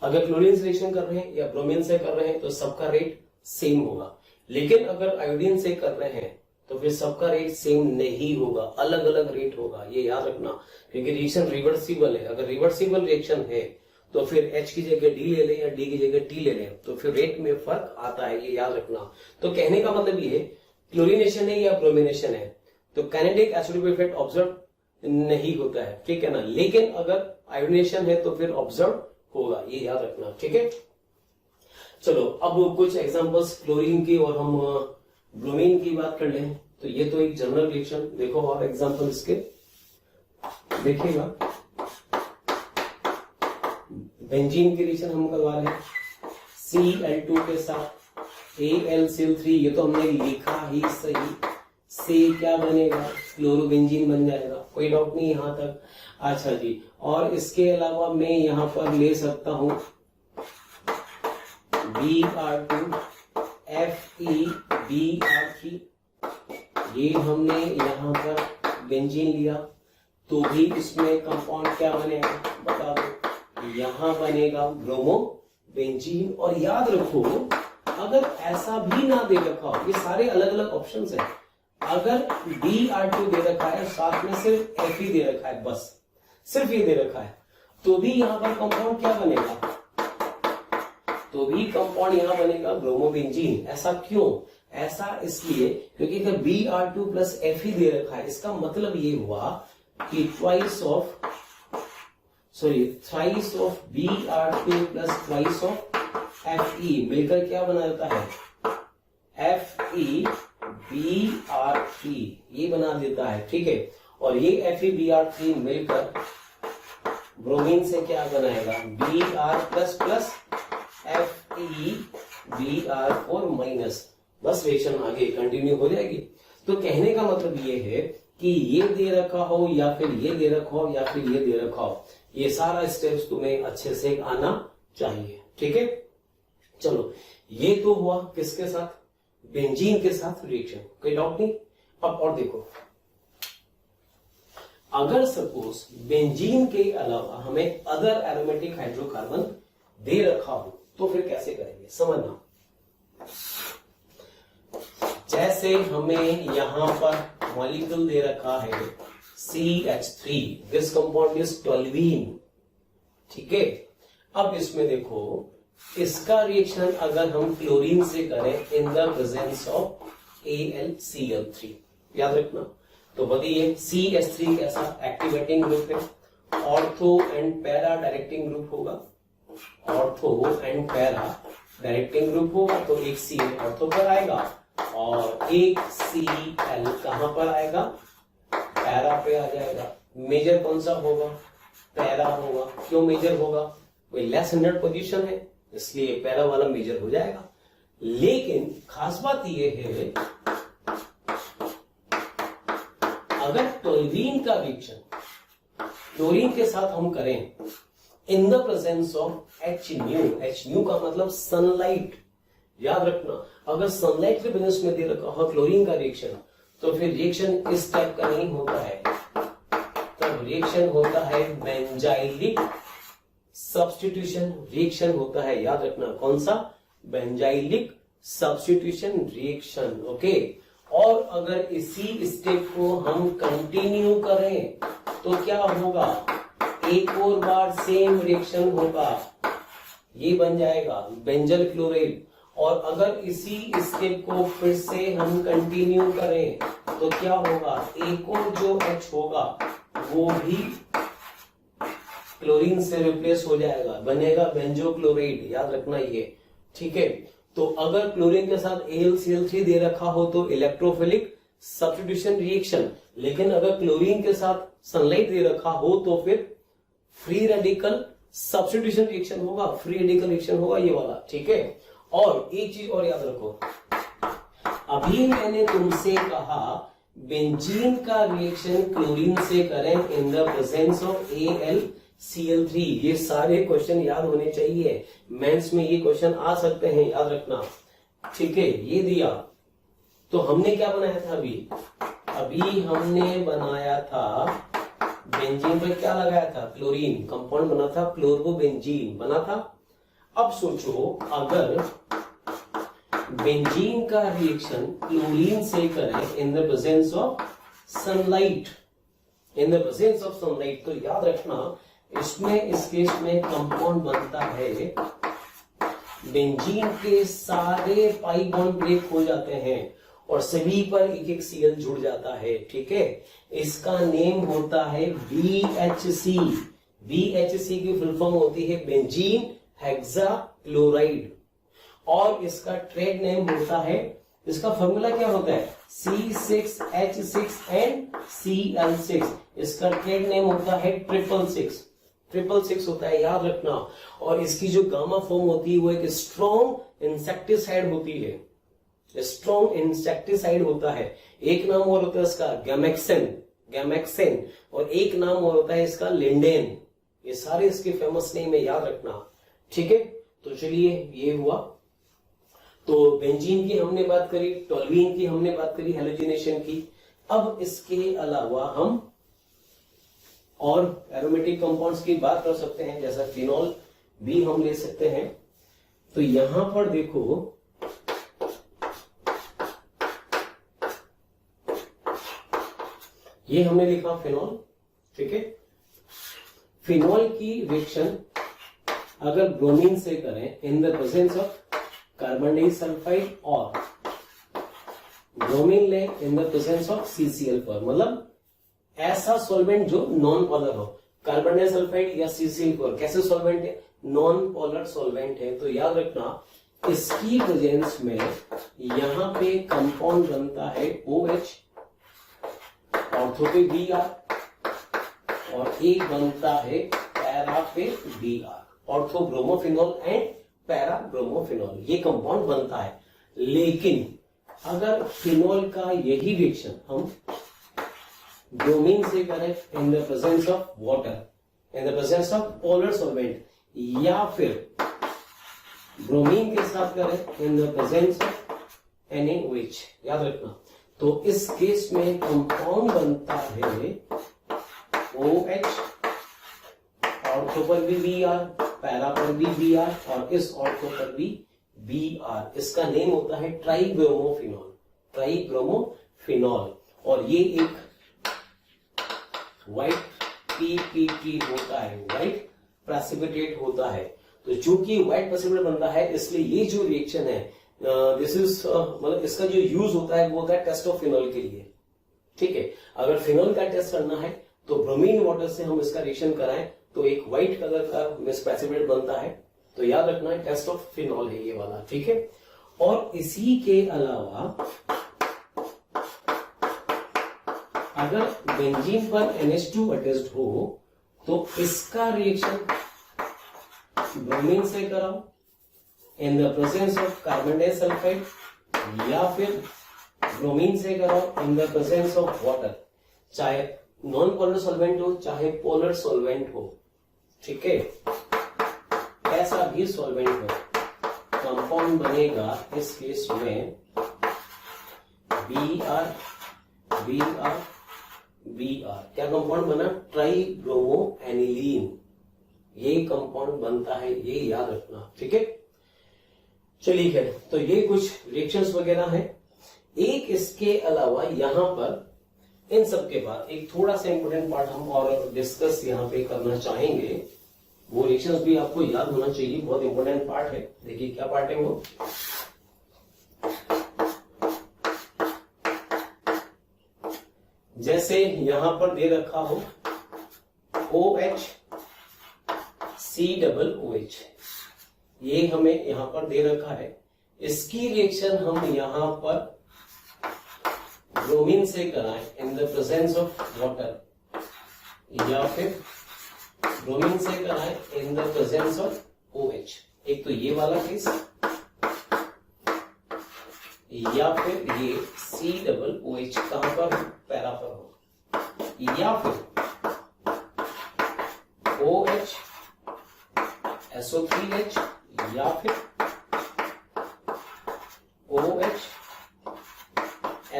अगर क्लोरीन से रिएक्शन कर रहे हैं या ब्रोमीन से कर रहे हैं तो सबका रेट सेम होगा, लेकिन अगर आयोडीन से कर रहे हैं तो फिर सबका रेट सेम नहीं होगा, अलग अलग रेट होगा। ये याद रखना, क्योंकि रिएक्शन रिवर्सिबल है। अगर रिवर्सिबल रिएक्शन है तो फिर H की जगह D ले लें या D की जगह T ले लें तो फिर रेट में फर्क आता है, ये याद रखना। तो कहने का मतलब ये है, क्लोरीनेशन है या ब्रोमिनेशन है तो काइनेटिक आइसोटोपिक इफेक्ट ऑब्जर्व नहीं होता है, ठीक है ना। लेकिन अगर आयोडीनेशन है तो फिर ऑब्जर्व होगा, ये याद रखना। ठीक है, चलो अब कुछ एग्जांपल्स क्लोरीन की और हम ब्रोमीन की बात कर लें। तो ये तो एक जनरल रिएक्शन, देखो और एग्जांपल इसके देखिएगा। बेंजीन की रिएक्शन हम करवा रहे हैं Cl2 के साथ AlCl3, ये तो हमने लिखा ही सही। से क्या बनेगा, क्लोरोबेंजीन बन जाएगा, कोई डाउट नहीं यहां तक। अच्छा जी, और इसके अलावा मैं यहां पर ले सकता हूं Br2 FeBr3, ये हमने यहां पर बेंजीन लिया तो भी इसमें कंपाउंड क्या बनेगा बता दो, यहां बनेगा ब्रोमो बेंजीन। और याद रखो, अगर ऐसा भी ना दे रखा हो, ये सारे अलग अलग ऑप्शंस हैं, अगर Br2 दे रखा है साथ में सिर्फ Fe दे रखा है, बस सिर्फ ये दे रखा है, तो भी यहां पर कंपाउंड क्या बनेगा, तो भी कंपाउंड यहां बनेगा ब्रोमोबेंजीन। ऐसा क्यों, ऐसा इसलिए क्योंकि अगर Br2 प्लस Fe दे रखा है, इसका मतलब ये हुआ कि thrice of Br2 plus thrice of Fe मिलकर क्या बना देता है, FeBr3, ये बना देता है। ठीक है, और ये FeBr3 मिलकर ब्रोमीन से क्या बनाएगा, Br plus plus FeBr4 minus, बस रिएक्शन आगे कंटिन्यू हो जाएगी। तो कहने का मतलब ये है कि ये दे रखा हो या फिर ये दे रखा हो या फिर ये दे रखा हो, ये सारा स्टेप्स तुम्हें अच्छे से आना चाहिए। ठीक है, चलो ये तो हुआ किसके साथ, बेंजीन के साथ रिएक्शन, कोई डाउट नहीं। अब और देखो, अगर सपोज बेंजीन के अलावा हमें अदर एरोमेटिक हाइड्रोकार्बन दे रखा हो तो फिर कैसे करेंगे, समझना। जैसे हमें यहां पर मॉलिक्यूल दे रखा है CH3, this compound is toluene. ठीक है, अब इसमें देखो, इसका रिएक्शन अगर हम क्लोरीन से करें इन द प्रेजेंस ऑफ AlCl3, याद रखना। तो बताइए CH3 कैसा एक्टिवेटिंग ग्रुप है, ortho and para directing group होगा, ortho and para directing group होगा, तो एक Cl ऑर्थो पर आएगा और एक Cl कहां पर आएगा, पैरा पे आ जाएगा। मेजर कौन सा होगा, पैरा होगा। क्यों मेजर होगा, कोई लेस हंड्रेड पोजीशन है इसलिए पैरा वाला मेजर हो जाएगा। लेकिन खास बात यह है, अगर टोल्यूइन का रिएक्शन क्लोरीन के साथ हम करें इन the presence of H new का मतलब सनलाइट। याद रखना, अगर सनलाइट के प्रेजेंस में दे रखा हो क्लोरीन का रिएक्शन, तो फिर रिएक्शन इस टाइप का नहीं होता है, तब रिएक्शन होता है बेंजाइलिक सब्स्टिट्यूशन रिएक्शन होता है। याद रखना, कौन सा? Benzylic substitution reaction. ओके, और अगर इसी स्टेप को हम कंटिन्यू करें तो क्या होगा? एक और बार सेम रिएक्शन होगा, ये बन जाएगा बेंजल क्लोराइड। और अगर इसी स्टेप को फिर से हम कंटिन्यू करें तो क्या होगा? एक और जो H होगा वो भी क्लोरीन से रिप्लेस हो जाएगा, बनेगा बेंजोक्लोराइड। याद रखना ये, ठीक है। तो अगर क्लोरीन के साथ AlCl3 दे रखा हो तो इलेक्ट्रोफिलिक सब्स्टिट्यूशन रिएक्शन, लेकिन अगर क्लोरीन के साथ सनलाइट दे रखा हो तो फिर फ्री रेडिकल सब्स्टिट्यूशन रिएक्शन होगा, फ्री रेडिकल रिएक्शन होगा ये वाला, ठीक है। और एक चीज और याद रखो, अभी मैंने तुमसे कहा बेंजीन का रिएक्शन क्लोरीन से करें इन द प्रेजेंस ऑफ AlCl3। ये सारे क्वेश्चन याद होने चाहिए, मेंस में ये क्वेश्चन आ सकते हैं, याद रखना, ठीक है। ये दिया तो हमने क्या बनाया था? अभी हमने बनाया था बेंजीन पर क्या लगाया था? क्लोरीन कंपाउंड बना था, क्लोरोबेंजीन बना था। अब सोचो, अगर बेंजीन का रिएक्शन क्लोरीन से करें इन द प्रेजेंस ऑफ सनलाइट, तो याद रखना इसमें, इस केस में कंपाउंड बनता है, बेंजीन के सारे पाई बॉन्ड ब्रेक हो जाते हैं और सभी पर एक एक Cl जुड़ जाता है, ठीक है। इसका नेम होता है BHC। BHC की फुल फॉर्म होती है बेंजीन हेक्साक्लोराइड, और इसका ट्रेड नेम होता है, इसका फॉर्मूला क्या होता है? C6H6 and Cl6। इसका ट्रेड नेम होता है 666 होता है, याद रखना। और इसकी जो गामा फॉर्म होती है वो एक स्ट्रॉन्ग इंसेक्टिसाइड होती है, स्ट्रॉन्ग इंसेक्टिसाइड होता है। एक नाम और होता है इसका गैमेक्सेन, और एक नाम और होता है इसका लिंडेन। ये सारे इसके फेमस नेम है, याद रखना, ठीक है। तो चलिए, ये हुआ। तो बेंजीन की हमने बात करी, टोल्यूइन की हमने बात करी, हैलोजिनेशन की। अब इसके अलावा हम और एरोमेटिक कंपाउंड्स की बात कर सकते हैं, जैसा फिनॉल भी हम ले सकते हैं। तो यहां पर देखो, ये हमने लिखा फिनॉल, ठीक है। फिनॉल की रिएक्शन अगर ब्रोमीन से करें इन the presence of carbon disulphide, और ब्रोमीन ले इन द प्रेजेंस ऑफ CCl4, मतलब ऐसा सॉल्वेंट जो नॉन पोलर हो। कार्बन डाइसल्फाइड या CCl4 कैसे सॉल्वेंट है? नॉन पोलर सॉल्वेंट है। तो याद रखना, इसकी प्रेजेंस में यहां पे कंपाउंड बनता है OH, ऑर्थो पे Br, और एक बनता है पैरा पे Br, ortho bromophenol and para bromophenol, ये कंपाउंड बनता है। लेकिन अगर फिनॉल का यही रिएक्शन हम ब्रोमीन से करें इन the presence of water, in the presence of polar solvent, या फिर ब्रोमीन के साथ करें इन द प्रेजेंस ऑफ NaOH, याद रखना, तो इस केस में कंपाउंड बनता है OH, ऑर्थो पर भी Br, पैरा पर भी Br, और इस ऑर्थो पर भी Br। इसका नेम होता है ट्राइब्रोमोफिनॉल, और ये एक व्हाइट PPT होता है, व्हाइट प्रेसिपिटेट होता है। तो चूंकि व्हाइट प्रेसिपिटेट बनता है, इसलिए ये जो रिएक्शन है, दिस इज मतलब इसका जो यूज होता है वो होता है टेस्ट ऑफ फिनॉल के लिए, ठीक है। अगर फिनॉल का टेस्ट करना है तो ब्रोमीन वाटर से हम इसका रिएक्शन कराएं तो एक व्हाइट कलर का प्रेसिपिटेट बनता है। तो याद रखना, टेस्ट ऑफ फिनॉल है ये वाला, ठीक है। और इसी के अलावा अगर बेंजीन पर NH2 अटैच्ड हो तो इसका रिएक्शन ब्रोमीन से कराओ इन the presence of carbon disulphide, या फिर ब्रोमीन से कराओ इन द प्रेजेंस ऑफ वाटर, चाहे नॉन पोलर सॉल्वेंट हो चाहे पोलर सॉल्वेंट हो, ठीक है, कैसा भी सॉल्वेंट हो, कंपाउंड बनेगा इस केस में Br Br Br। क्या कंपाउंड बना? ट्राइब्रोमोएनिलीन। ये कंपाउंड बनता है, ये याद रखना, ठीक है। चलिए खैर, तो ये कुछ रिएक्शंस वगैरह हैं। एक इसके अलावा यहां पर इन सब के बाद एक थोड़ा सा इंपोर्टेंट पार्ट हम और डिस्कस यहां पे करना चाहेंगे। वो रिएक्शंस भी आपको याद होना चाहिए, बहुत इंपोर्टेंट पार्ट है। देखिए क्या पार्ट है वो। जैसे यहां पर दे रखा हो OH COOH, ये हमें यहां पर दे रखा है। इसकी रिएक्शन हम यहां पर ब्रोमीन से कराएं इन द प्रेजेंस ऑफ वाटर, या फिर ब्रोमीन से कराएं इन द प्रेजेंस ऑफ OH। एक तो ये वाला केस, या फिर ये COOH कहां पर? पैरा पर हो, या फिर OH SO3H, या फिर OH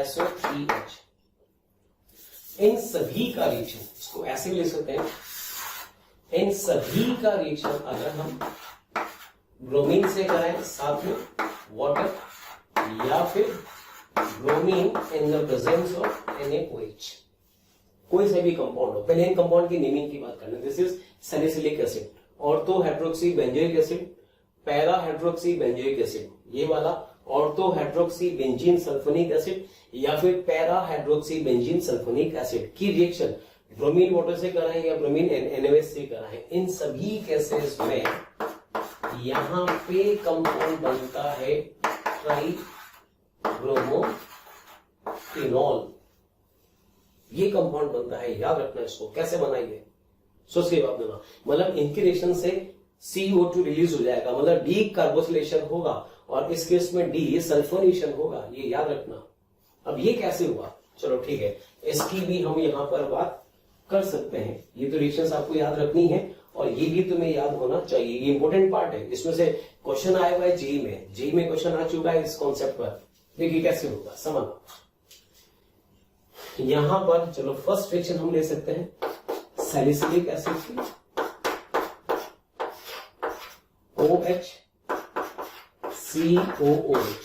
SO3H। इन सभी का रिएक्शन, इसको ऐसे भी लिख सकते हैं, इन सभी का रिएक्शन अगर हम ब्रोमीन से कराएं साथ में वाटर, या फिर bromine in the presence of NaOH, कोई से भी कंपाउंड हो। पहले इन कंपाउंड की नेमिंग की बात करना। This is salicylic acid, ortho hydroxy benzoic acid, para hydroxy benzoic acid, ये वाला ortho hydroxy benzene sulphonic acid, या फिर para hydroxy benzene sulphonic acid की रिएक्शन ब्रोमीन वाटर से कराएं या ब्रोमीन NaOH से कराएं। इन सभी केसेस में यहां पे कंपाउंड बनता है ट्राइब्रोमोफिनॉल। ये कंपाउंड बनता है, याद रखना इसको। कैसे बनाइए, सोच के जवाब देना। मतलब इनके रिएक्शन से CO2 रिलीज हो जाएगा, मतलब डी कार्बोसिलेशन होगा, और इस केस में डी सल्फोनेशन होगा, ये याद रखना। अब ये कैसे हुआ, चलो ठीक है, इसकी भी हम यहां पर बात कर सकते हैं। ये तो रिएक्शंस आपको याद रखनी है, और ये भी तुम्हें याद होना चाहिए, ये इंपॉर्टेंट पार्ट है। इसमें से क्वेश्चन आया हुआ है जेई में क्वेश्चन आ चुका है इस कॉन्सेप्ट पर। देखिए कैसे होगा, समझ। यहां पर चलो फर्स्ट रिएक्शन हम ले सकते हैं सैलिसिलिक एसिड की OH COOH,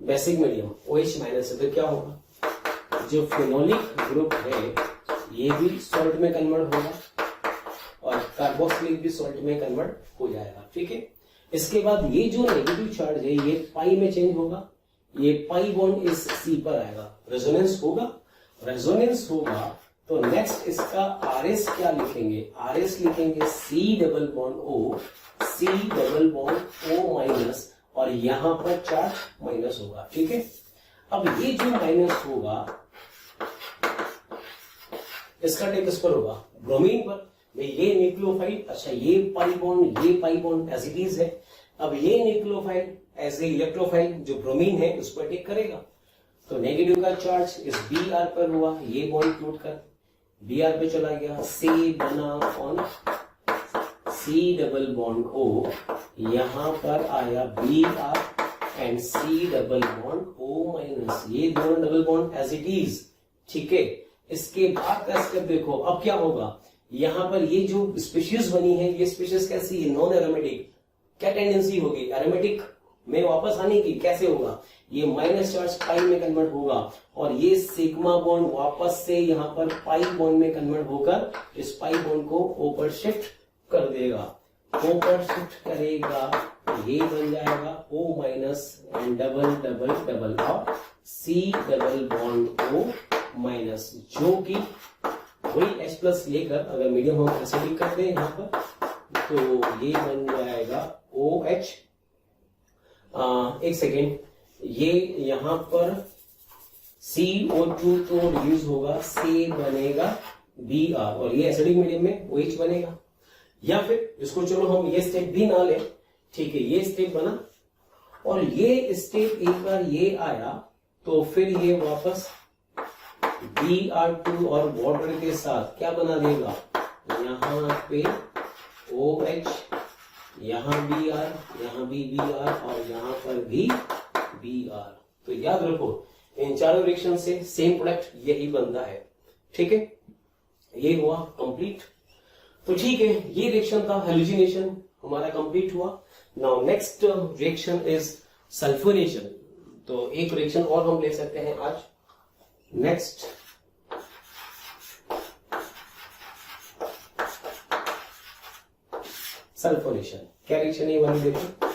basic medium OH minus है, तो क्या होगा? जो फिनोलिक ग्रुप है ये भी सॉल्ट में कन्वर्ट होगा, और कार्बोक्सिलिक भी सॉल्ट में कन्वर्ट हो जाएगा, ठीक है। इसके बाद ये जो नेगेटिव चार्ज है ये पाई में चेंज होगा, ये पाई बॉन्ड इस C पर आएगा, रेजोनेंस होगा, तो नेक्स्ट इसका RS क्या लिखेंगे? RS लिखेंगे C double bond O minus, और यहां पर चार्ज माइनस होगा, ठीक है। अब ये जो माइनस होगा इसका टेक किस पर होगा? ब्रोमीन पर। ये न्यूक्लियोफाइल, अच्छा ये pi bond as it is है। अब ये न्यूक्लियोफाइल एज ए इलेक्ट्रोफाइल जो ब्रोमीन है उस पर टेक करेगा, तो नेगेटिव का चार्ज इस Br पर हुआ, ये बॉन्ड टूट कर Br पे चला गया, C बना on C double bond O, यहां पर आया Br and C double bond O minus, ये दोनों double bond as it is, ठीक है। इसके बाद का स्टेप देखो, अब क्या होगा? यहां पर ये जो स्पीशीज बनी है, ये स्पीशीज कैसी है? Non aromatic. क्या टेंडेंसी होगी एरोमेटिक में वापस आने की? कैसे होगा? ये माइनस चार्ज पाई में कन्वर्ट होगा, और ये सिग्मा बॉन्ड वापस से यहाँ पर पाई बॉन्ड में कन्वर्ट होकर इस पाई बॉन्ड को ऊपर शिफ्ट कर देगा, ऊपर शिफ्ट करेगा, ये बन जाएगा O minus and double double double और C double bond O minus, जो कि वही H प्लस लेकर अगर मीडियम हम एसिडिक करते हैं यहाँ पर, तो ये बन जाएगा OH। एक सेकेंड, ये यहां पर CO2 तो रिड्यूस होगा, C बनेगा Br, और ये एसिडिक मीडियम में OH बनेगा। या फिर इसको चलो हम ये स्टेप भी ना लें, ठीक है, ये स्टेप बना, और ये स्टेप एक बार ये आया तो फिर ये वापस Br2 और वाटर के साथ क्या बना देगा? यहाँ पे OH, यहाँ Br, यहाँ भी Br और यहाँ पर भी Br। तो याद रखो इन चारों रिएक्शन से सेम प्रोडक्ट यही बनता है, ठीक है। ये हुआ कंप्लीट। तो ठीक है, ये रिएक्शन था हेलोजिनेशन, हमारा कंप्लीट हुआ। Now next reaction is sulphonation. तो एक रिएक्शन और हम ले सकते हैं आज। Next sulphonation. क्या रिएक्शन है वाली देखो।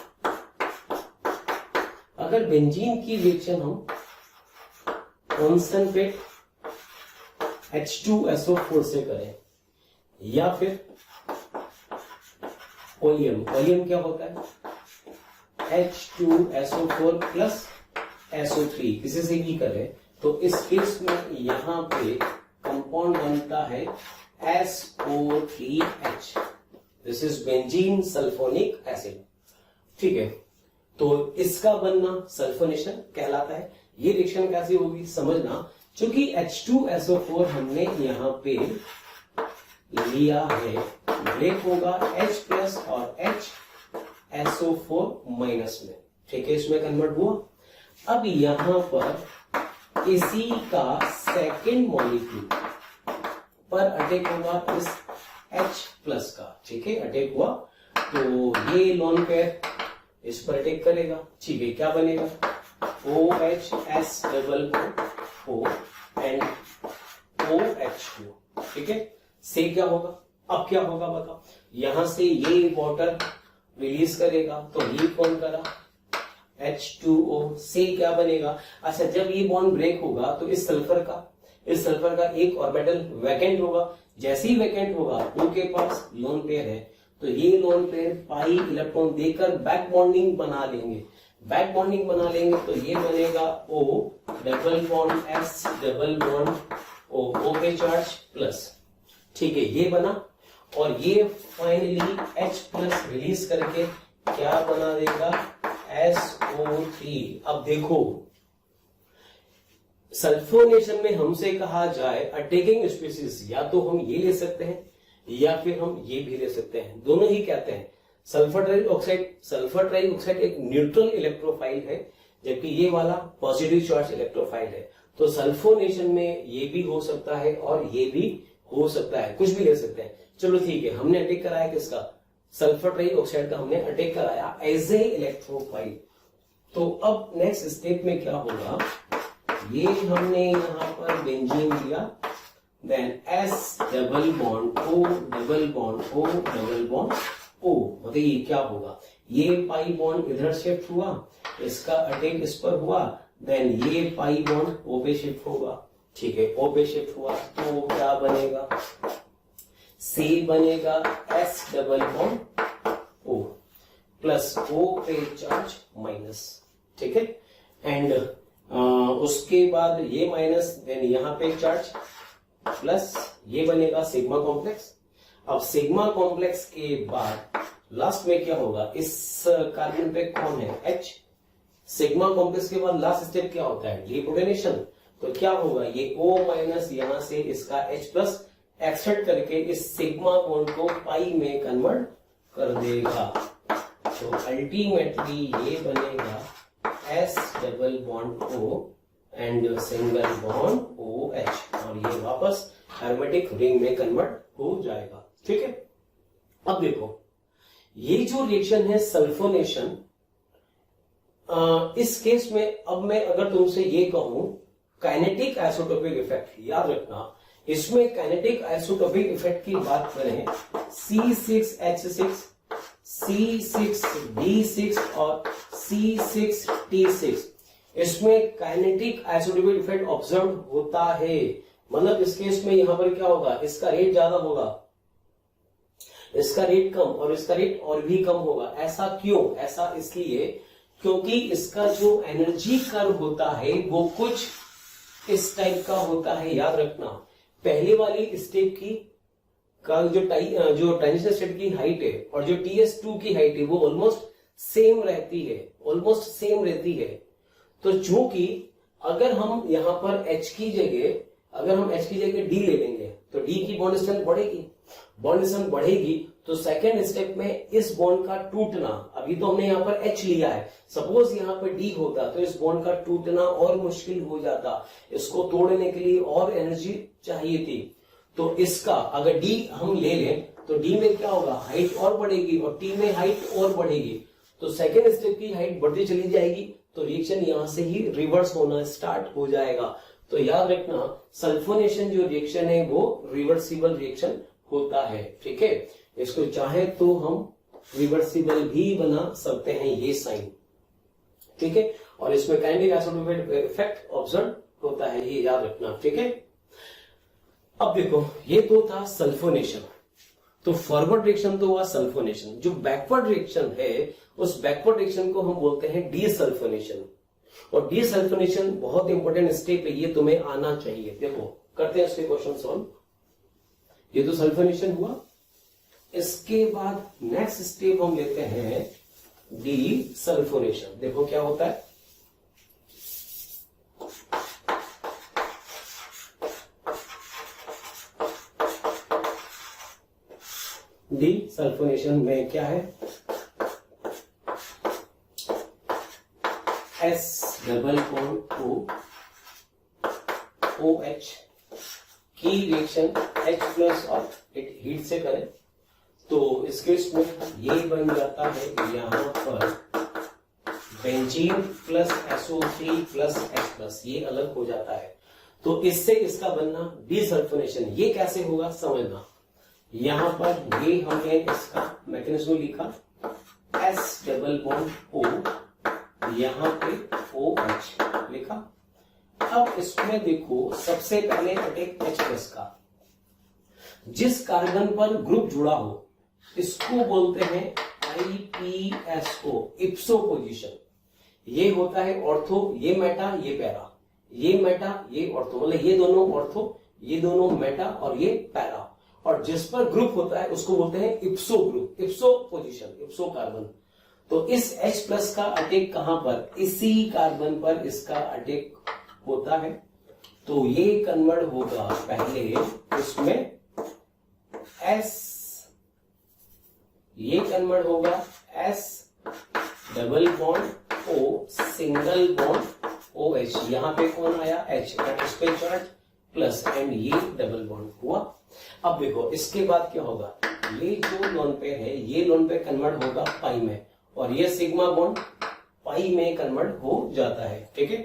अगर बेंजीन की रिएक्शन हम कॉन्सेंट्रेट H2SO4 से करें या फिर ओलियम, ओलियम क्या होता है H2SO4 प्लस SO3, किसी से भी करें तो इस केस में यहां पे कंपाउंड बनता है SO3H। This is benzene sulphonic acid, ठीक है। तो इसका बनना सल्फोनेशन कहलाता है। ये रिएक्शन कैसी होगी समझना, क्योंकि H2SO4 हमने यहां पे लिया है, ब्रेक होगा H प्लस और HSO4 माइनस में, ठीक है, इसमें कन्वर्ट हुआ। अब यहां पर इसी का सेकेंड मॉलिक्यूल पर अटैक होगा इस H प्लस का, ठीक है, अटैक हुआ तो ये लोन पेयर इस पर अटैक करेगा, ठीक है। क्या बनेगा OHS double O and OH2, ठीक है। से क्या होगा, अब क्या होगा बताओ, यहां से ये वाटर रिलीज करेगा तो ये कौन करा H2O, से क्या बनेगा। अच्छा, जब ये बॉन्ड ब्रेक होगा तो इस सल्फर का एक ऑर्बिटल वैकेंट होगा। जैसे ही वैकेंट होगा O के पास लोन पेयर है तो ये लोन पेयर पाई इलेक्ट्रॉन देकर बैक बॉन्डिंग बना लेंगे। बैक बॉन्डिंग बना लेंगे तो ये बनेगा O double bond S double bond O पे चार्ज प्लस, ठीक है, ये बना। और ये फाइनली H प्लस रिलीज करके क्या बना देगा SO3। अब देखो सल्फोनेशन में हमसे कहा जाए अटैकिंग स्पीसीज, या तो हम ये ले सकते हैं या फिर हम ये भी ले सकते हैं, दोनों ही कहते हैं। सल्फर ट्राइऑक्साइड एक न्यूट्रल इलेक्ट्रोफाइल है, जबकि ये वाला पॉजिटिव चार्ज इलेक्ट्रोफाइल है। तो सल्फोनेशन में ये भी हो सकता है और ये भी हो सकता है, कुछ भी ले सकते हैं। चलो ठीक है, हमने अटैक कराया किसका, सल्फर ट्राइऑक्साइड का हमने अटैक कराया एज ए इलेक्ट्रोफाइल। तो अब नेक्स्ट स्टेप में क्या होगा, ये हमने यहां पर बेंजीन लिया, then S double bond O double bond O double bond O, मतलब ये क्या होगा, ये पाई बॉन्ड इधर शिफ्ट हुआ, इसका अटैक इस पर हुआ, देन ये पाई बॉन्ड O पे शिफ्ट होगा, ठीक है, O पे शिफ्ट हुआ तो क्या बनेगा, C बनेगा S double bond O plus O पे चार्ज माइनस, ठीक है। एंड उसके बाद ये माइनस, देन यहां पे चार्ज प्लस, ये बनेगा सिग्मा कॉम्प्लेक्स। अब सिग्मा कॉम्प्लेक्स के बाद लास्ट में क्या होगा, इस कार्बन पे कौन है H। सिग्मा कॉम्प्लेक्स के बाद लास्ट स्टेप क्या होता है, डीप्रोटोनेशन। तो क्या होगा, ये O माइनस यहां से इसका H प्लस एक्सट्रैक्ट करके इस सिग्मा बॉन्ड को पाई में कन्वर्ट कर देगा। तो अल्टीमेटली ये बनेगा S double bond O and single bond OH, और ये वापस हेर्मेटिक रिंग में कन्वर्ट हो जाएगा, ठीक है। अब देखो ये जो रिएक्शन है सल्फोनेशन, इस केस में अब मैं अगर तुमसे ये कहूं काइनेटिक आइसोटोपिक इफेक्ट, याद रखना इसमें काइनेटिक आइसोटोपिक इफेक्ट की बात करें, C6H6, C6D6 और C6T6, इसमें काइनेटिक आइसोटोपिक इफेक्ट ऑब्जर्व होता है। मतलब इस केस में यहां पर क्या होगा, इसका रेट ज्यादा होगा, इसका रेट कम, और इसका रेट और भी कम होगा। ऐसा क्यों, ऐसा इसलिए क्योंकि इसका जो एनर्जी कर्व होता है वो कुछ इस टाइप का होता है। याद रखना पहले वाली स्टेप की का जो ट्रांजिशन स्टेट की हाइट है और जो TS2 की हाइट है वो ऑलमोस्ट सेम रहती है, तो चूंकि अगर हम यहां पर H की जगह D ले लेंगे तो डी की बॉन्ड स्ट्रेंथ बढ़ेगी, बॉन्ड स्ट्रेंथ बढ़ेगी तो सेकेंड स्टेप में इस बॉन्ड का टूटना, अभी तो हमने यहाँ पर एच लिया है, सपोज यहाँ पर डी होता तो इस बॉन्ड का टूटना और मुश्किल हो जाता, इसको तोड़ने के लिए और एनर्जी चाहिए थी। तो इसका अगर डी हम ले लें तो डी में क्या होगा, हाइट और बढ़ेगी और टी में हाइट और बढ़ेगी, तो सेकेंड स्टेप की हाइट बढ़ती चली जाएगी, तो रिएक्शन यहां से ही रिवर्स होना स्टार्ट हो जाएगा। तो याद रखना सल्फोनेशन जो रिएक्शन है वो रिवर्सिबल रिएक्शन होता है, ठीक है। इसको चाहे तो हम रिवर्सिबल भी बना सकते हैं ये साइन, ठीक है। और इसमें काइनेटिक आइसोटोपिक इफेक्ट ऑब्जर्व होता है, ये याद रखना, ठीक है। अब देखो ये तो था सल्फोनेशन, तो फॉरवर्ड रिएक्शन तो हुआ सल्फोनेशन, जो बैकवर्ड रिएक्शन है उस बैकवर्ड रिएक्शन को हम बोलते हैं डीसल्फोनेशन। और डीसल्फोनेशन बहुत इंपॉर्टेंट स्टेप है, ये तुम्हें आना चाहिए। देखो करते हैं इसके क्वेश्चन सॉल्व। ये तो सल्फोनेशन हुआ, इसके बाद नेक्स्ट स्टेप हम लेते हैं डीसल्फोनेशन। देखो क्या होता है, डीसल्फोनेशन में क्या है, S double bond O OH की रिएक्शन H प्लस और हीट से करें तो इस केस में ये बन जाता है यहां पर benzene plus SO3 plus H plus, ये अलग हो जाता है। तो इससे इसका बनना डीसल्फोनेशन। ये कैसे होगा समझना, यहां पर ये हमने इसका मैकेनिज्म लिखा, S डबल बॉन्ड O, यहां पे OH लिखा। अब इसमें देखो सबसे पहले अटैक H प्लस का, जिस कार्बन पर ग्रुप जुड़ा हो इसको बोलते हैं IPSO, इप्सो पोजीशन। ये होता है ऑर्थो, ये मेटा ये पैरा, ये मेटा ये ऑर्थो, मतलब ये दोनों ऑर्थो ये दोनों मेटा और ये पैरा। और जिस पर ग्रुप होता है उसको बोलते हैं इप्सो ग्रुप, इप्सो पोजीशन, इप्सो कार्बन। तो इस H प्लस का अटैक कहां पर, इसी कार्बन पर इसका अटैक होता है। तो ये कन्वर्ट होगा पहले इसमें S, ये कन्वर्ट होगा S double bond O single bond OH, यहां पे कौन आया H, इस पे चार्ज प्लस एंड ये डबल बॉन्ड हुआ। अब देखो इसके बाद क्या होगा, ये जो लोन पेयर है ये लोन पेयर कन्वर्ट होगा पाई में, और ये सिग्मा बॉन्ड पाई में कन्वर्ट हो जाता है, ठीक है।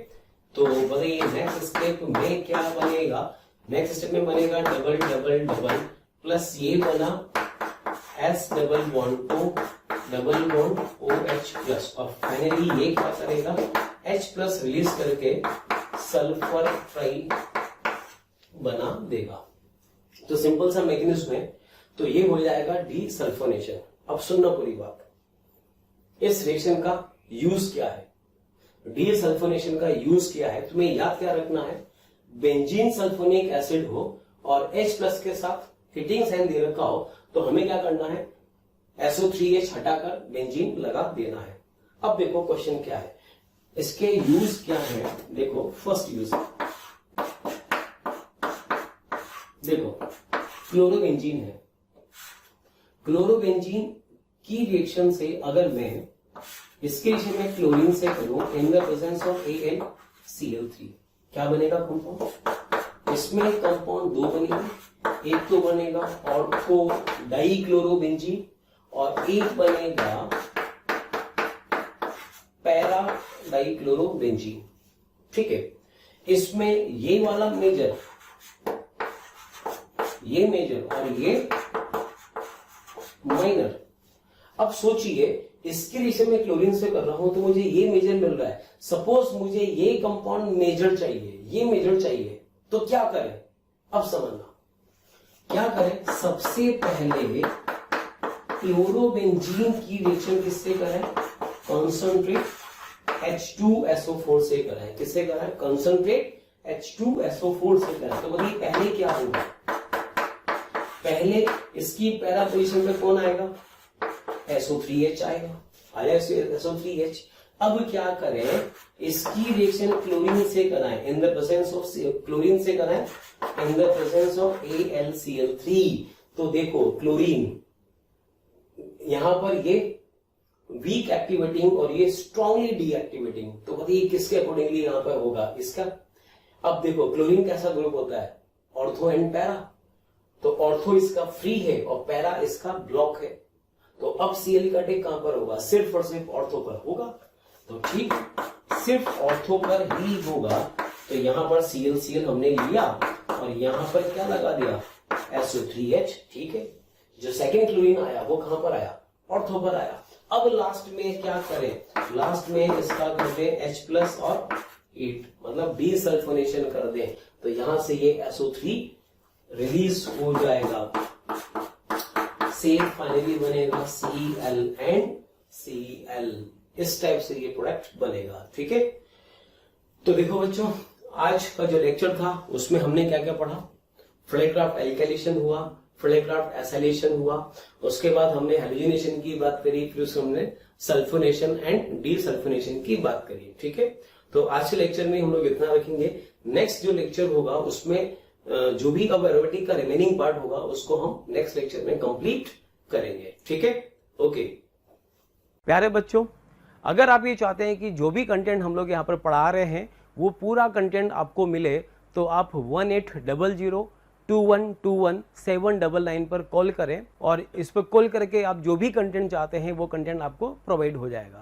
तो बताइए नेक्स्ट स्टेप में क्या बनेगा, नेक्स्ट स्टेप में बनेगा डबल डबल डबल प्लस ये बना S double bond O double bond OH plus, और फाइनली ये क्या करेगा H प्लस रिलीज करके सल्फर ट्राई बना देगा। तो सिंपल सा मैकेनिज्म है, तो ये हो जाएगा डीसल्फोनेशन। अब सुनना पूरी बात, इस रिएक्शन का यूज क्या है, डीसल्फोनेशन का यूज क्या है, तुम्हें याद क्या रखना है, बेंजीन सल्फोनिक एसिड हो और H प्लस के साथ हिटिंग साइन दे रखा हो तो हमें क्या करना है, SO3H हटाकर बेंजीन लगा देना है। अब देखो क्वेश्चन क्या है, इसके यूज क्या है। देखो फर्स्ट यूज देखो क्लोरोबेंजीन है, क्लोरोबेंजीन की रिएक्शन से अगर मैं इसके रिएक्शन में क्लोरीन से करूं इन द प्रेजेंस ऑफ AlCl3, क्या बनेगा कंपाउंड, इसमें कंपाउंड दो बनेगा, एक तो बनेगा ऑर्थो डाइक्लोरोबेंजीन और एक बनेगा पैरा डाइक्लोरोबेंजीन, ठीक है। इसमें ये वाला मेजर, ये मेजर और ये माइनर। अब सोचिए इसके रिएक्शन में क्लोरीन से कर रहा हूं तो मुझे ये मेजर मिल रहा है, सपोज मुझे ये कंपाउंड मेजर चाहिए, ये मेजर चाहिए, तो क्या करें, अब समझना क्या करें। सबसे पहले क्लोरोबेंजीन की रिएक्शन किससे करें, कॉन्संट्रेट H2SO4 से कराएं, किससे कराएं, कॉन्संट्रेट H2SO4 से कराएं। तो बताइए पहले क्या होगा, पहले इसकी पैरा पोजीशन पे कौन आएगा, SO3H आएगा, आया SO3H। अब क्या करें, इसकी रिएक्शन क्लोरीन से कराएं, इन द प्रेजेंस ऑफ क्लोरीन से कराएं, इन द प्रेजेंस ऑफ AlCl3। तो देखो क्लोरीन यहां पर ये वीक एक्टिवेटिंग और ये स्ट्रांगली डीएक्टिवेटिंग, तो बताइए किसके अकॉर्डिंगली यहां पर होगा इसका। अब देखो क्लोरीन कैसा ग्रुप होता है, ऑर्थो एंड पैरा, तो ऑर्थो इसका फ्री है और पैरा इसका ब्लॉक है, तो अब Cl का टेक कहां पर होगा, सिर्फ और सिर्फ ऑर्थो पर होगा। तो ठीक, सिर्फ ऑर्थो पर ही होगा, तो यहां पर Cl हमने लिया और यहां पर क्या लगा दिया, SO3H। ठीक है, जो सेकंड क्लोरीन आया वो कहां पर आया, ऑर्थो पर आया। अब लास्ट में क्या करें, लास्ट में इसका कर दें H+ और 8, मतलब डीसल्फोनेशन कर दें, तो यहां से ये SO3 रिलीज हो जाएगा, से फाइनली बनेगा Cl एंड Cl। इस टाइप से ये प्रोडक्ट बनेगा। ठीक है, तो देखो बच्चों, आज का जो लेक्चर था उसमें हमने क्या क्या पढ़ा, फ्लेक्राफ्ट एल्काइलेशन हुआ, फ्लेक्राफ्ट एसाइलेशन हुआ, उसके बाद हमने हैलोजिनेशन की बात करी, फिर उसमें हमने सल्फोनेशन एंड डीसल्फोनेशन की बात करी। ठीक है, तो आज के लेक्चर में हम लोग इतना रखेंगे। नेक्स्ट जो लेक्चर होगा उसमें जो भी अब एरोमेटिक का रिमेनिंग पार्ट होगा उसको हम नेक्स्ट लेक्चर में कंप्लीट करेंगे। ठीक है, ओके। प्यारे बच्चों, अगर आप ये चाहते हैं कि जो भी कंटेंट हम लोग यहाँ पर पढ़ा रहे हैं वो पूरा कंटेंट आपको मिले, तो आप 18002121 पर कॉल करें और इस पर कॉल करके आप जो भी कंटेंट चाहते हैं वो कंटेंट आपको प्रोवाइड हो जाएगा।